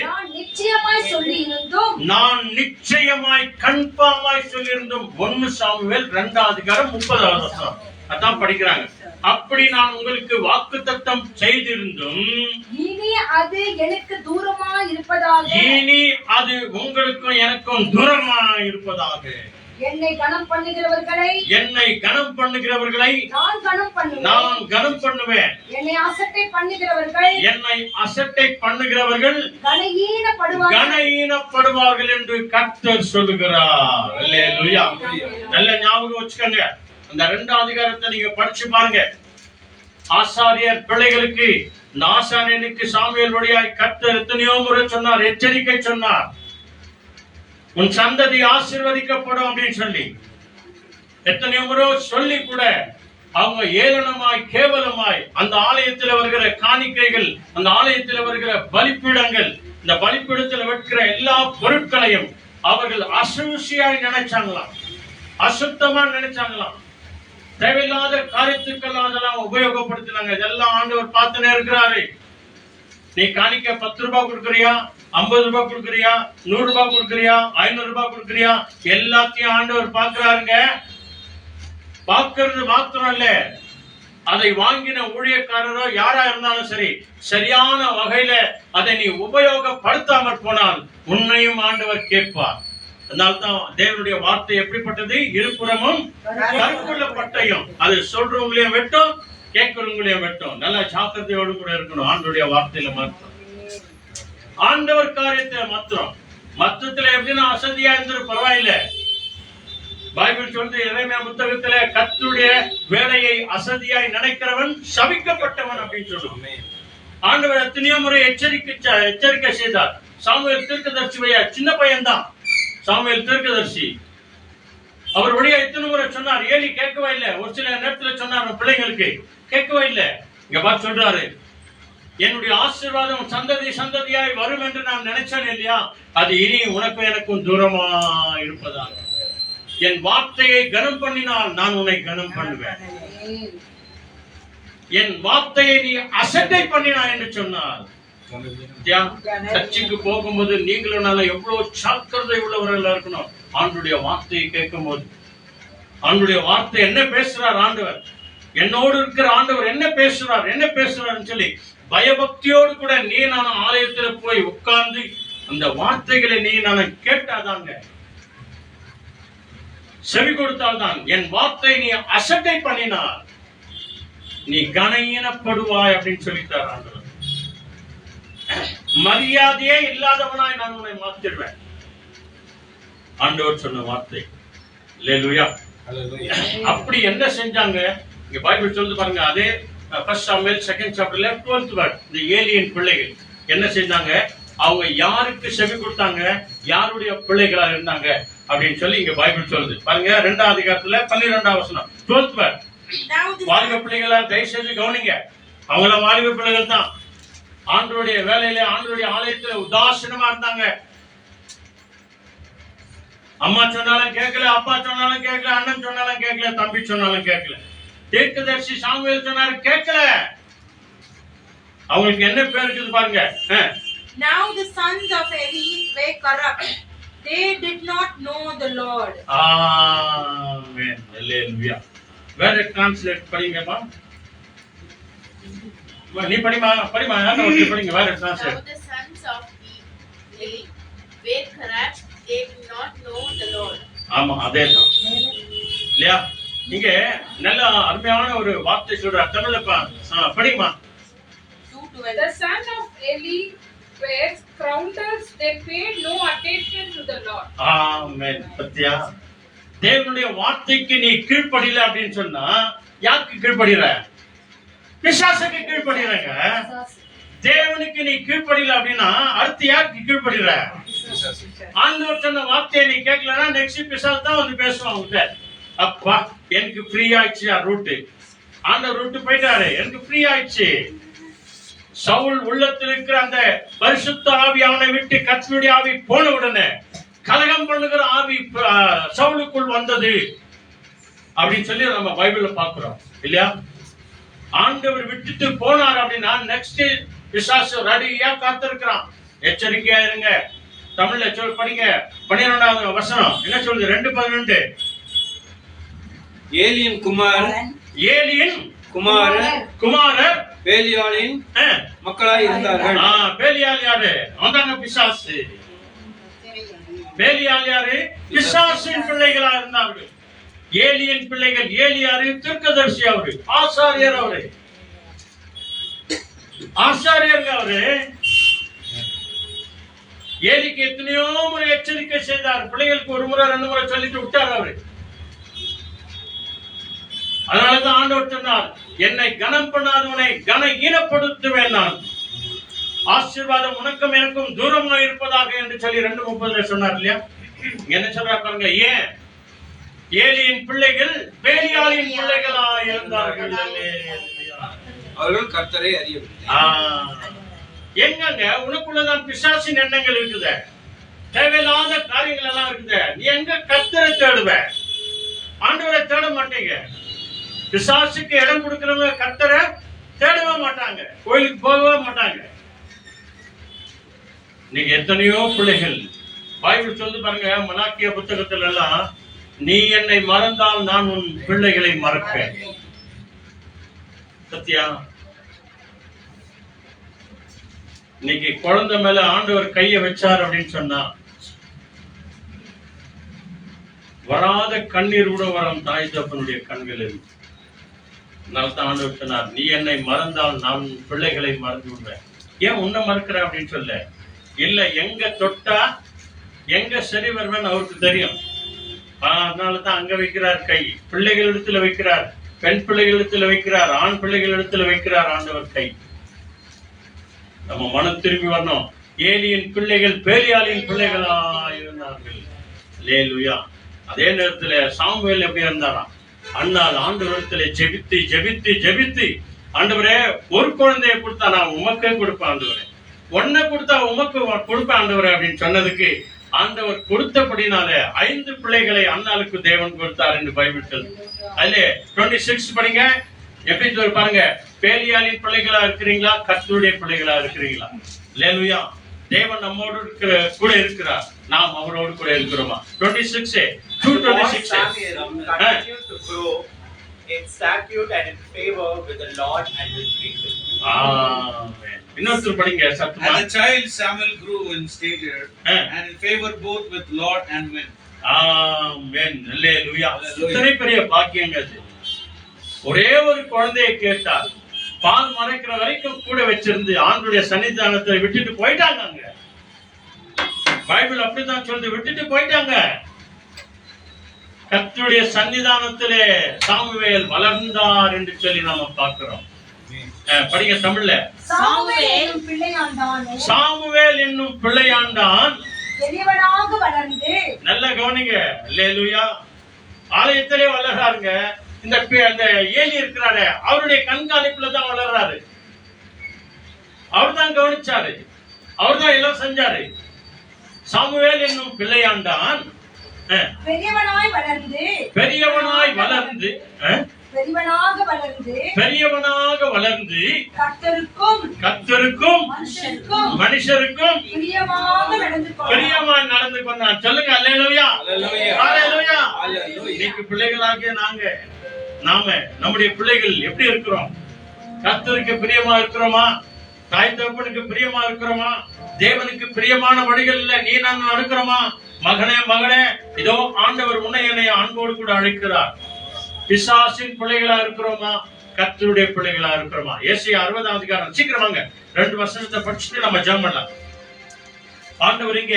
Speaker 5: நான் நிச்சயமாய் சொல்லியிருந்தோம்.
Speaker 1: நான் நிச்சயமாய் கன்ஃபார்மாய் சொல்லியிருந்தோம். 1 சாமுவேல் 2:30. அதான் படிக்கிறாங்க. அப்படி நான் உங்களுக்கு வாக்குத்தத்தம் செய்திருந்தும்,
Speaker 5: இனி அது எனக்கு தூரமா இருப்பதாக,
Speaker 1: இனி அது உங்களுக்கும் எனக்கும் தூரமா இருப்பதாக,
Speaker 5: என்னை கனம் பண்ணுகிறவர்களை
Speaker 1: நான் கனம் பண்ணுவேன்,
Speaker 5: என்னை அசட்டை பண்ணுகிறவர்கள்
Speaker 1: கனஈனப்படுவார்கள் என்று கர்த்தர் சொல்லுகிறார். அல்லேலூயா. நல்ல ஞாபகம் வச்சுக்கோங்க. அந்த 2ஆம் அதிகாரத்தை நீங்க படிச்சு பாருங்க. ஆசாரியர் பிள்ளைகளுக்கு, ஆசாரியனுக்கு சாமுவேல் வழியாய் கர்த்தர் எத்தனையோ முறை சொன்னார், எச்சரிக்கை சொன்னார், உன் சந்ததி ஆசீர்வதிக்கப்படும் அப்படின்னு சொல்லி எத்தனையோ முறை சொல்லி கூட அவங்க ஏளனமாய் கேவலமாய் அந்த ஆலயத்தில் வருகிற காணிக்கைகள், அந்த ஆலயத்தில் வருகிற பலிப்பீடங்கள், இந்த பலிப்பீடத்தில் வைக்கிற எல்லா பொருட்களையும் அவர்கள் அசூசியாய் நினைச்சாங்களாம், அசுத்தமா நினைச்சாங்களாம், தேவையில்லாத காரியத்துக்கெல்லாம் அதெல்லாம் உபயோகப்படுத்தினாங்க. இதெல்லாம் ஆண்டவர் பார்த்துனே இருக்கிறாரு. நீ காணிக்க 10 ரூபாய் கொடுக்குறியா, 50 ரூபாய் கொடுக்குறியா, 100 ரூபாய் கொடுக்குறியா, 500 ரூபாய் கொடுக்குறியா, எல்லாத்தையும் ஆண்டவர் பார்க்கிறாருங்க. பார்க்கிறது மாத்திரம் இல்ல, அதை வாங்கின ஊழியக்காரரோ யாரா இருந்தாலும் சரி, சரியான வகையில அதை நீ உபயோகப்படுத்தாமற் போனால் உன்னையும் ஆண்டவர் கேட்பார். அதனால்தான் தேவனுடைய வார்த்தை எப்படிப்பட்டது, இருபுறமும் கற்குள்ள பட்டயம். அது சொல்றவங்களையும் வெட்டும், கேட்கிறவங்களையும் வெட்டும். நல்ல ஜாக்கிரதையோடு கூட இருக்கணும். ஆண்டவருடைய வார்த்தையில மாத்திரம், ஆண்டவர் காரியத்தை மாத்திரம், மத்தத்துல எப்படின்னா அசதியா இருந்தது பரவாயில்ல. பைபிள் சொல்றது எரேமியா புத்தகத்துல, கர்த்தருடைய வேலையை அசதியாய் நினைக்கிறவன் சபிக்கப்பட்டவன் அப்படின்னு சொல்லுவாங்க. ஆண்டவர் எத்தனையோ முறை எச்சரிக்கை செய்தார். சாமுவேல் தீர்க்கதரிசி சின்ன பையன்தான் சாமுவேல் தீர்க்கதரிசி. அவர் வழியா எத்தனை முறை சொன்னார், ஏலி கேட்கவே இல்லை. ஒரு சில நேரத்துல சொன்னார் பிள்ளைங்களுக்கு, கேட்கவே இல்லை. இங்க பார்த்து சொல்றாரு, என்னுடைய ஆசீர்வாதம் சந்ததியாய் வரும் என்று நான் நினைச்சேன் இல்லையா, அது இனி உனக்கும் எனக்கும் தூரமா இருப்பதாக. என் வார்த்தையை கனம் பண்ணினால் நான் உன்னை கனம் பண்ணுவேன், என் வார்த்தையை நீ அசட்டை பண்ணினாய் என்று சொன்னார். சர்ச்சுக்கு போகும்போது நீங்களும் நல்லா எவ்வளவு ஜாக்கிரதை உள்ளவர்கள் இருக்கணும். ஆண்டுடைய வார்த்தையை கேட்கும் போது, ஆண்டுடைய வார்த்தை என்ன பேசுறார் ஆண்டவர், என்னோடு இருக்கிற ஆண்டவர் என்ன பேசுறாருன்னு சொல்லி பயபக்தியோடு கூட நீ நான் ஆலயத்துல போய் உட்கார்ந்து அந்த வார்த்தைகளை நீ நான் கேட்டாதாங்க, செவி கொடுத்தால்தான், என் வார்த்தை நீ அசட்டை பண்ணினார் நீ கனஈனப்படுவாய் அப்படின்னு சொல்லிட்டார் ஆண்டவர். மரியாதையே இல்லாதவனாய் நான் உன்னை மாத்திடுவேன், ஆண்டவர் சொன்ன வார்த்தை. அல்லேலூயா. அப்படி என்ன செஞ்சாங்க இங்க பைபிள் சொல்லுது பாருங்க. அதே 1 சாமுவேல் 2 சாப்டர்ல 12th வேர்ட், இந்த ஏலியன் பிள்ளைகள் என்ன செஞ்சாங்க, அவங்க யாருக்கு செவி கொடுத்தாங்க, யாருடைய பிள்ளைகளா இருந்தாங்க அப்படின்னு சொல்லி இங்க பைபிள் சொல்லுது பாருங்க. 2ஆம் அதிகாரத்துல 12ஆம் வசனம் 12th வேர்ட். வாலிப பிள்ளைகளா தயவு செய்து கவனிங்க, அவங்கள வாலிப பிள்ளைகள் தான். ஆண்டவருடைய வேலையில, ஆண்டவருடைய ஆலயத்துல உதாசீனமா இருந்தாங்க. அம்மா சொன்னாலும் கேட்கல, அப்பா சொன்னாலும் கேட்கல, அண்ணன் சொன்னாலும் கேட்கல, தம்பி சொன்னாலும் கேட்கல. தீர்க்கதரிசி சாமுவேல் சொன்னாரு கேட்கல. அவங்களுக்கு என்ன பேர் இருக்குது பாருங்க.
Speaker 2: Now the sons of Eli were corrupt. They did not know the Lord.
Speaker 1: ஆமென். அல்லேலூயா. வேற டிரான்ஸ்லேட் படிங்கப்பா. நீ படிமா யாரோ படிங்க வேற translate.
Speaker 6: Now the sons of Eli were corrupt. They did not know the Lord.
Speaker 1: ஆமா அதேதான். இல்லையா? நீங்க நல்ல அருமையான ஒரு வார்த்தை சொல்ற தமிழ்ல படிமா.
Speaker 7: The sons of Eli were scoundrels. They paid no attention to the Lord.
Speaker 1: ஆமென். பத்தியா? தேவனுடைய வார்த்தைக்கு நீ கீழ்ப்படியல அப்படின்னு சொன்னா யாருக்கு கீழ்ப்படிற? பிசாசுக்கு கீழ்ப்படிறங்க. தேவனுக்கு நீ கீழ்ப்படியல அப்படின்னா அடுத்து யாருக்கு கீழ்ப்படிற? ஆண்டவர் சொன்ன வார்த்தையை நீ கேட்கலன்னா நெக்ஸ்ட் பிசாசு தான் வந்து பேசுவான் உங்க. அப்பா எனக்கு ஃப்ரீ ஆயிடுச்சு ரூட்டு. ஆண்டவர் ரூட்டு போயிட்டாரு, எனக்கு ஃப்ரீ ஆயிடுச்சு. சவுல் உள்ளத்தில் இருக்கிற அந்த பரிசுத்த ஆவி அவனை விட்டு கர்த்தருடைய ஆவி போன உடனே கலகம் பண்ணுகிற ஆவி சவுலுக்குள் வந்தது அப்படின்னு சொல்லி நம்ம பைபிள்ல பாக்குறோம் இல்லையா? ஆண்டவர் விட்டுட்டு போனார் அப்படின்னா நெக்ஸ்ட் பிசாசு ரெடியா காத்திருக்கிறான். எச்சரிக்கையா இருங்க. தமிழ்ல படிங்க 12வது வசனம் என்ன சொல்லுது? 2:12.
Speaker 11: ஏலியின் குமாரர் பேலியாளின் மக்களாய் இருந்தார்கள்.
Speaker 1: பேலியால் யாரு? அவன்தாங்க பிசாசு. பேலியால் யாரு? பிசாசின் பிள்ளைகளா இருந்தார்கள். ஏலியின் பிள்ளைகள். ஏலியாரு தீர்க்கதரிசி, அவரு ஆசாரியர். அவரு ஆசாரியர். அவரு ஏலிக்கு எத்தனையோ முறை எச்சரிக்கை செய்தார். பிள்ளைகளுக்கு ஒரு முறை 2 முறை சொல்லிட்டு விட்டார் அவரு. அதனாலதான் ஆண்டவர் சொன்னார், என்னை கனம் பண்ணாதவனை கன ஈனப்படுத்துவேன் நான். ஆசீர்வாதம் உனக்கும் எனக்கும் தூரமாக இருப்பதாக என்று சொல்லி 2:30 சொன்னார் இல்லையா? என்ன சொல்றாரு பாருங்க. ஏன் ஏலியின் பிள்ளைகள் பேலியாளின் பிள்ளைகளா இருந்தார்கள்.
Speaker 11: அவர்கள் கர்த்தரை அறியவில்லை.
Speaker 1: எங்கங்க உனக்குள்ளதான் பிசாசின் எண்ணங்கள் இருக்குது, தேவையில்லாத காரியங்கள் எல்லாம் இருக்குது. நீ எங்க கர்த்தரை தேடுவ? ஆண்டவரை தேட மாட்டீங்க. பிசாசுக்கு இடம் கொடுக்கிறவங்க கர்த்தரை தேடவே மாட்டாங்க, கோயிலுக்கு போகவே மாட்டாங்க. நீங்க எத்தனையோ பிள்ளைகள் பைபிள் சொல்லி பாருங்க, மலாக்கிய புத்தகத்துல எல்லாம் நீ என்னை மறந்தால் நான் உன் பிள்ளைகளை மறப்பேன். சத்தியா? இன்னைக்கு குழந்தை மேல ஆண்டவர் கையை வச்சார் அப்படின்னு சொன்னா வராத கண்ணீர் கூட வரும் தாய் தகப்பனுடைய கண்களில். அதனால்தான் ஆண்டவர் சொன்னார், நீ என்னை மறந்தால் நான் பிள்ளைகளை மறந்து விடுவேன். ஏன் உன்னை மறக்கிற அப்படின்னு சொல்ல இல்ல, எங்க தொட்டா எங்க சரி வருவேன்னு அவருக்கு தெரியும். அதனாலதான் அங்க வைக்கிறார் கை. பிள்ளைகள் இடத்துல வைக்கிறார், பெண் பிள்ளைகள் இடத்துல வைக்கிறார், ஆண் பிள்ளைகள் இடத்துல வைக்கிறார் ஆண்டவர் கை. நம்ம மனம் திரும்பி வரணும். ஏலியின் பிள்ளைகள் பேலியாளின் பிள்ளைகளா இருந்தார்கள். அல்லேலூயா. அதே நேரத்துல சாமுவேல் எப்படி இருந்தாராம்? அண்ணால் ஆண்டவரத்துல ஜெபித்து ஜெபித்து ஜெபித்து, ஆண்டவரே ஒரு குழந்தையை கொடுத்தா நான் உமக்கே கொடுப்பேன் ஆண்டவரே, ஒன்ன கொடுத்தா உமக்கு கொடுப்பேன் ஆண்டவரே அப்படின்னு சொன்னதுக்கு ஆண்டவர் கொடுத்தபடினால 5 பிள்ளைகளை அண்ணாளுக்கு தேவன் கொடுத்தார் என்று பைபிள் சொல்லுது. அதுல 26 படிங்க. எப்படி சொல்லி பாருங்க, பேலியாளின் பிள்ளைகளா இருக்கிறீங்களா, கர்த்தருடைய பிள்ளைகளா இருக்கிறீங்களா? அல்லேலூயா. தேவன் நம்மோடு கூட இருக்கிறார், நாம் அவரோடு கூட இருக்கிறோமா? 26
Speaker 8: in statute and in favor with the Lord and with people.
Speaker 1: இன்னொருத்தர் படிங்க சத்தமா.
Speaker 9: And the child Samuel grew in stature and in favor both with Lord and men.
Speaker 1: ஆமென். அல்லேலூயா. இத்தனை பெரிய பாக்கியங்க அது. ஒரே ஒரு குழந்தையை கேட்டார், பால் மறைக்கிற வரைக்கும் கூட வச்சிருந்து ஆண்டவருடைய சன்னிதானத்தை விட்டுட்டு போயிட்டாங்க. அங்க பைபிள் அப்படிதான் சொல்லுது, விட்டுட்டு போயிட்டாங்க. கர்த்தருடைய சன்னிதானத்திலே சாமுவேல் வளர்ந்தார் என்று சொல்லி நாம பார்க்கிறோம். படிங்க தமிழ்ல. சாமுவேல் என்னும் பிள்ளையாண்டான்
Speaker 3: பெரியவனாக வளர்ந்து.
Speaker 1: நல்ல கவனிங்க. அல்லேலூயா. ஆலயத்திலே வளர்றாருங்க. இந்த ஏலி இருக்கிறாரு, அவருடைய கண்காணிப்புல தான் வளர்றாரு. அவர் தான் கவனிச்சாரு, அவர் தான் எல்லாம் செஞ்சாரு. சாமுவேல் என்னும் பிள்ளையாண்டான் பெரியவனாய் வளர்ந்து
Speaker 3: பெரியவனாக வளர்ந்து கர்த்தருக்கும்
Speaker 1: மனுஷருக்கும் பிரியமாய் நடந்து கொண்டான். சொல்லுங்க அல்லேலூயா. அல்லேலூயா. இன்னைக்கு பிள்ளைகளாகிய நாம நம்முடைய பிள்ளைகள் எப்படி இருக்கிறோம்? கர்த்தருக்கு பிரியமா இருக்கிறோமா? தாய் தகப்பனுக்கு பிரியமா இருக்கிறோமா? தேவனுக்கு பிரியமான வழிகள்ல நீ நான் நடக்கிறோமா? மகனே மகளே, இதோ ஆண்டவர் உன்னை என்னை அன்போடு கூட அழைக்கிறார். பிசாசின் பிள்ளைகளா இருக்கிறோமா? கர்த்தருடைய பிள்ளைகளா இருக்கிறோமா? ஏசாயா 60ஆம் அதிகாரம் சீக்கிரம் வாங்க, 2 வசனத்தை படிச்சுட்டு நம்ம ஜெபம் பண்ணலாம். ஆண்டவர் இங்க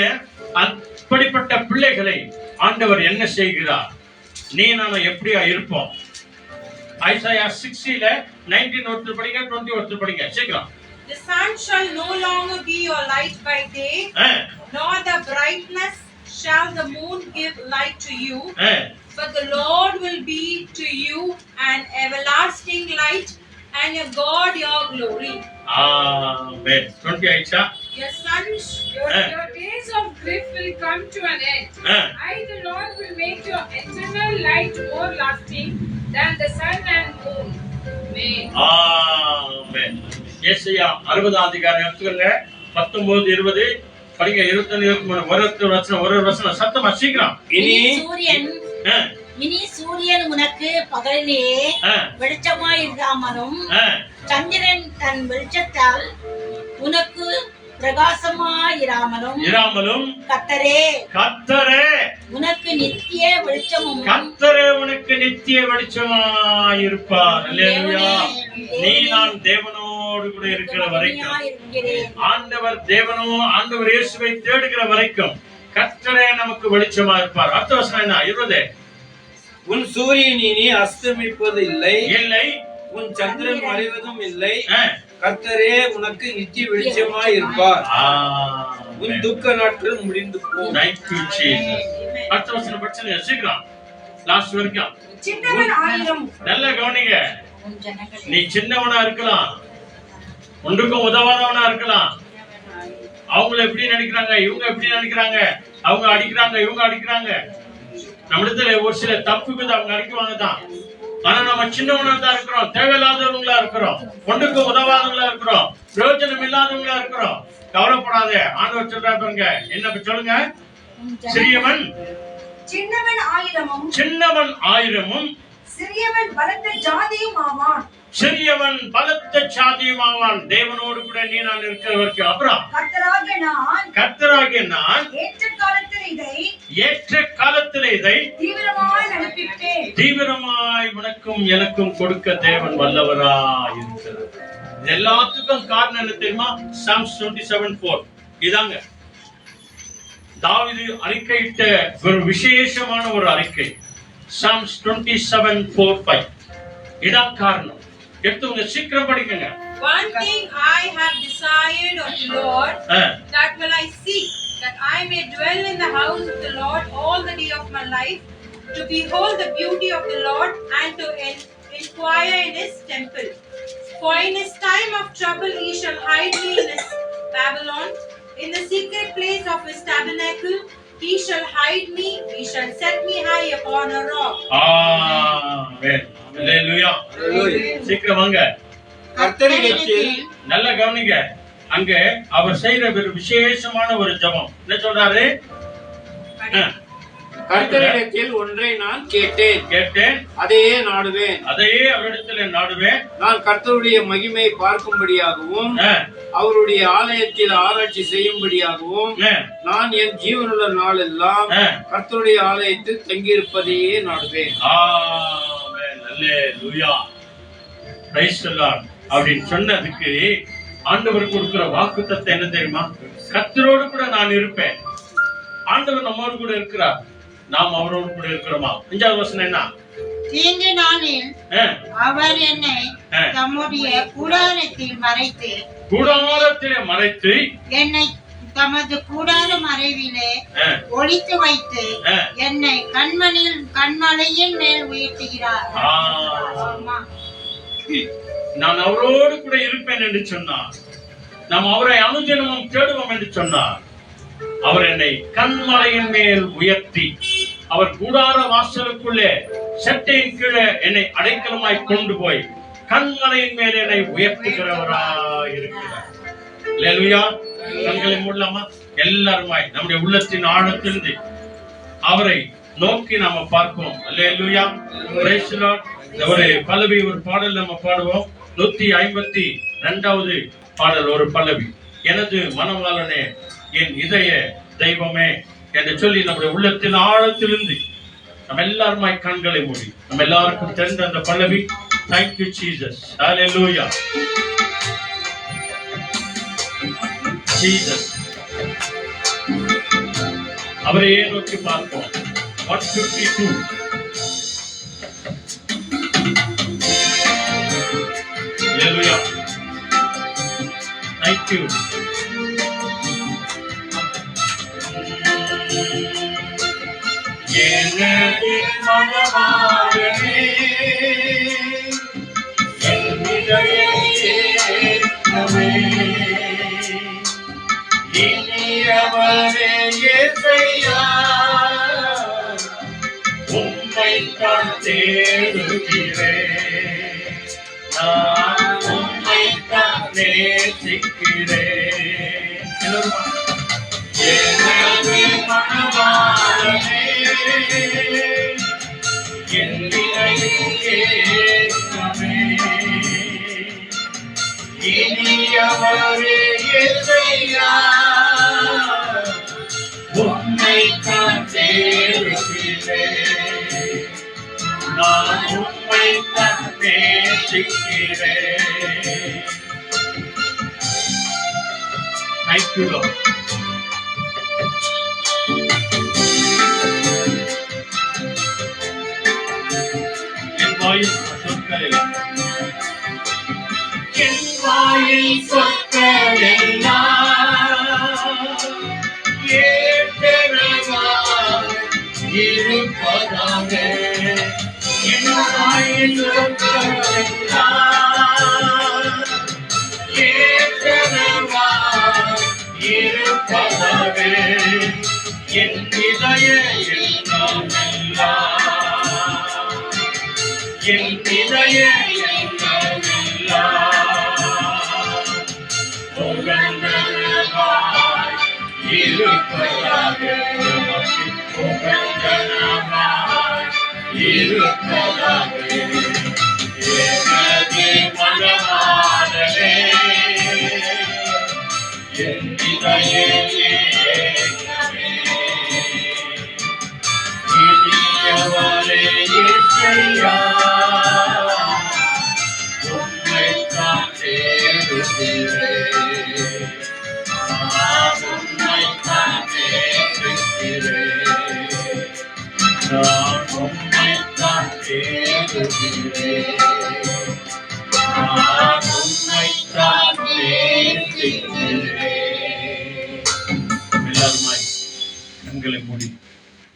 Speaker 1: அப்படிப்பட்ட பிள்ளைகளை ஆண்டவர் என்ன செய்கிறார்? நீ நாம எப்படியா இருப்போம்? ஐசாயா 60ல 19 ஒருத்தர் படிங்க, 20 ஒருத்தர் படிங்க சீக்கிரம்.
Speaker 2: The sun shall no longer be your light by day, nor the brightness shall the moon give light to you, but the Lord will be to you an everlasting light, and your God your glory.
Speaker 1: Amen. 20 Aisha.
Speaker 7: Your days of grief will come to an end. I, the Lord, will make your eternal light more lasting than the sun and moon. Amen.
Speaker 1: Amen. ஏசாயா 60ஆம் அதிகாரம் எடுத்துக்கங்க, 19 20 படிங்க, 21 ஒரு வசனம் சத்தமா சீக்கிரம்.
Speaker 10: இனி சூரியன் உனக்கு பகலிலே வெளிச்சமாய் இராமலும் சந்திரன் தன் வெளிச்சத்தால் உனக்கு பிரகாசமாயிராமலும் கர்த்தரே உனக்கு நித்திய வெளிச்சமும்
Speaker 1: உனக்கு நித்திய வெளிச்சமாயிருப்பார். அல்லேலூயா. நீ நான் தேவனோடு கூட இருக்கிற வரைக்கும், ஆண்டவர் இயேசுவை தேடுகிற வரைக்கும் கர்த்தரே நமக்கு வெளிச்சமா இருப்பார். அடுத்த வசனம் என்ன? 20.
Speaker 11: உன் சூரியன் இனி அஸ்தமிப்பது இல்லை, உன் சந்திரன் மறைவதும் இல்லை, கர்த்தரே உனக்கு நித்திய வெளிச்சமாய் இருப்பார். உன் துக்க நாட்கள் முடிந்து போகும்.
Speaker 1: அடுத்த வசனம் படிச்சீங்க சீக்கிரம், லாஸ்ட் வரைக்கும். நல்ல கவனிங்க. நீ சின்னவனா இருக்கலாம், ஒன்றுக்கும் உதவாதவனா இருக்கலாம். அவங்கள எப்படி நினைக்கிறாங்க, இவங்க எப்படி நினைக்கிறாங்க, அவங்க அடிக்கிறாங்க, இவங்க அடிக்கிறாங்க. நம்மிடத்துல ஒரு சில தப்புக்கு அவங்க அடிக்குவாங்க தான். ஆனா நம்ம சின்னவனா தான் இருக்கிறோம், தேவையில்லாதவங்களா இருக்கிறோம், ஒன்றுக்கு உதவாதவங்களா இருக்கிறோம், பிரயோஜனம் இல்லாதவங்களா இருக்கிறோம். கவலைப்படாத, ஆண்டவர் சொல்றாங்க. என்ன சொல்லுங்க? சிறியவன் ஆயிரமும்
Speaker 3: சிறியவன் பலத்த ஜாதியும் ஆவான்.
Speaker 1: தேவனோடு கூட நீ நான் இருக்கிறவருக்கு. அப்புறம்
Speaker 3: கர்த்தராகிய நான்
Speaker 1: ஏற்ற காலத்தில் இதை
Speaker 3: தீவிரமாய்
Speaker 1: உனக்கும் எனக்கும் கொடுக்க தேவன் வல்லவராய் இருக்கிறார். எல்லாத்துக்கும் காரணம் என்ன தெரியுமா? Psalms 27:4 இதாங்க. தாவீது அறிக்கையிட்ட ஒரு விசேஷமான ஒரு அறிக்கை. Psalms 27:4-5 இதான் காரணம். எடுத்துங்க, சீக்கிரம் படிக்கங்க.
Speaker 2: One thing I have desired of the Lord, that will I seek, that I may dwell in the house of the Lord all the day of my life, to behold the beauty of the Lord and to inquire in his temple. For in his time of trouble he shall hide me in his Babylon, in the secret place of his tabernacle he shall hide me, he shall set me high upon a rock.
Speaker 1: Amen. Hallelujah. சீக்கிரம் வாங்க.
Speaker 11: கர்த்தரிடத்தில்
Speaker 1: நல்ல கவனிங்க. அங்க அவர் செய்யற ஒரு விசேஷமான ஒரு ஜெபம். என்ன சொல்றாரு?
Speaker 11: கர்த்தரிடத்தில் ஒன்றை நான் கேட்டேன், அதையே அவரிடத்தில் நாடுவேன். நான் கர்த்தருடைய மகிமை பார்க்கும்படியாகவும் அவருடைய ஆலயத்தில் ஆராய்ச்சி செய்யும்படியாகவும் நான் என் ஜீவனுள்ள நாளெல்லாம் கர்த்தருடைய ஆலயத்தில் தங்கியிருப்பதையே நாடுவேன்.
Speaker 1: அப்படின்னு சொன்னதுக்கு ஆண்டவர் கொடுக்கிற வாக்குத்தத்தம் என்ன தெரியுமா? கர்த்தரோடு கூட நான் இருப்பேன். ஆண்டவர் நம்மோடு கூட இருக்கிறார், நாம் அவரோடு கூட இருக்கிறோமா? 5வது வசனம் என்ன?
Speaker 4: தீங்கு நாளில் அவர் என்னை தம்முடைய கூடாரத்தில் மறைத்து என்னை தமது கூடார மறைவிலே ஒளித்து வைத்து என்னை கண்மலையின் மேல் உயர்த்துகிறார்.
Speaker 1: நான் அவரோடு கூட இருப்பேன் என்று சொன்னார். நாம் அவரை அனுதினமும் தேடுவோம் என்று சொன்னார். அவர் என்னை கண்மலையின் மேல் உயர்த்தி அவர் கூடார வாசலுக்குள்ளே செட்டையின் கீழே என்னை அடைக்கலமாய் கொண்டு போய் கண்மலையின் மேலே என்னை உயர்த்துகிறவராய் இருக்கிறார். அல்லேலூயா. கண்களை மூடலாமா? எல்லாருமாய் நம்முடைய உள்ளத்தின் ஆழத்திலிருந்து அவரை நோக்கி நாம பார்ப்போம். அல்லேலூயா. Praise the Lord. ஒரு பல்லவி, ஒரு பாடல் நம்ம பாடுவோம். 152வது பாடல் ஒரு பல்லவி. எனது மனவாளனே, என் இதய தெய்வமே என்று சொல்லி நம்முடைய உள்ளத்தின் ஆழத்திலிருந்து நம்ம எல்லாருமாய் கண்களை மூடி நம்ம எல்லாருக்கும் தெரிந்த அந்த பல்லவி. Thank you Jesus. Hallelujah. Jesus. அவரையே நோக்கி பார்ப்போம். 152. Hallelujah. Thank you. எனது மனவாளனே, என் இதயமே, இனியவரே இயேசையா, உம்மைத்தான் தேடுகிறேன், நான் உம்மைத்தான் நேசிக்கிறேன். எனது மனவாளனே, என் இதயமே, இனியவரே இயேசையா, உம்மைத்தான் தேடுகிறேன், நான் உம்மைத்தான் நேசிக்கிறேன். Thank you, Lord. என் வாயில் சொற்களெல்லாம் ஏற்றவாக இருப்பதாக, என் வாயில் சொற்களெல்லாம் ஏற்றவாக இருப்பதாக, என் இதய எல்லாம் என் இதய உகந்தனமாய் இருப்பதாக, உகந்தனமாய் இருப்பதாக, எனது மனவாளனே, என் இதயமே, இனியவரே இயேசையா, உம்மைத்தான் தேடுகிறேன், நான் உம்மைத்தான் நேசிக்கிறேன், நான் உம்மைத்தான் தேடுகிறேன், நான் உம்மைத்தான் நேசிக்கிறேன். எல்லாருமாய் கண்களை மூடி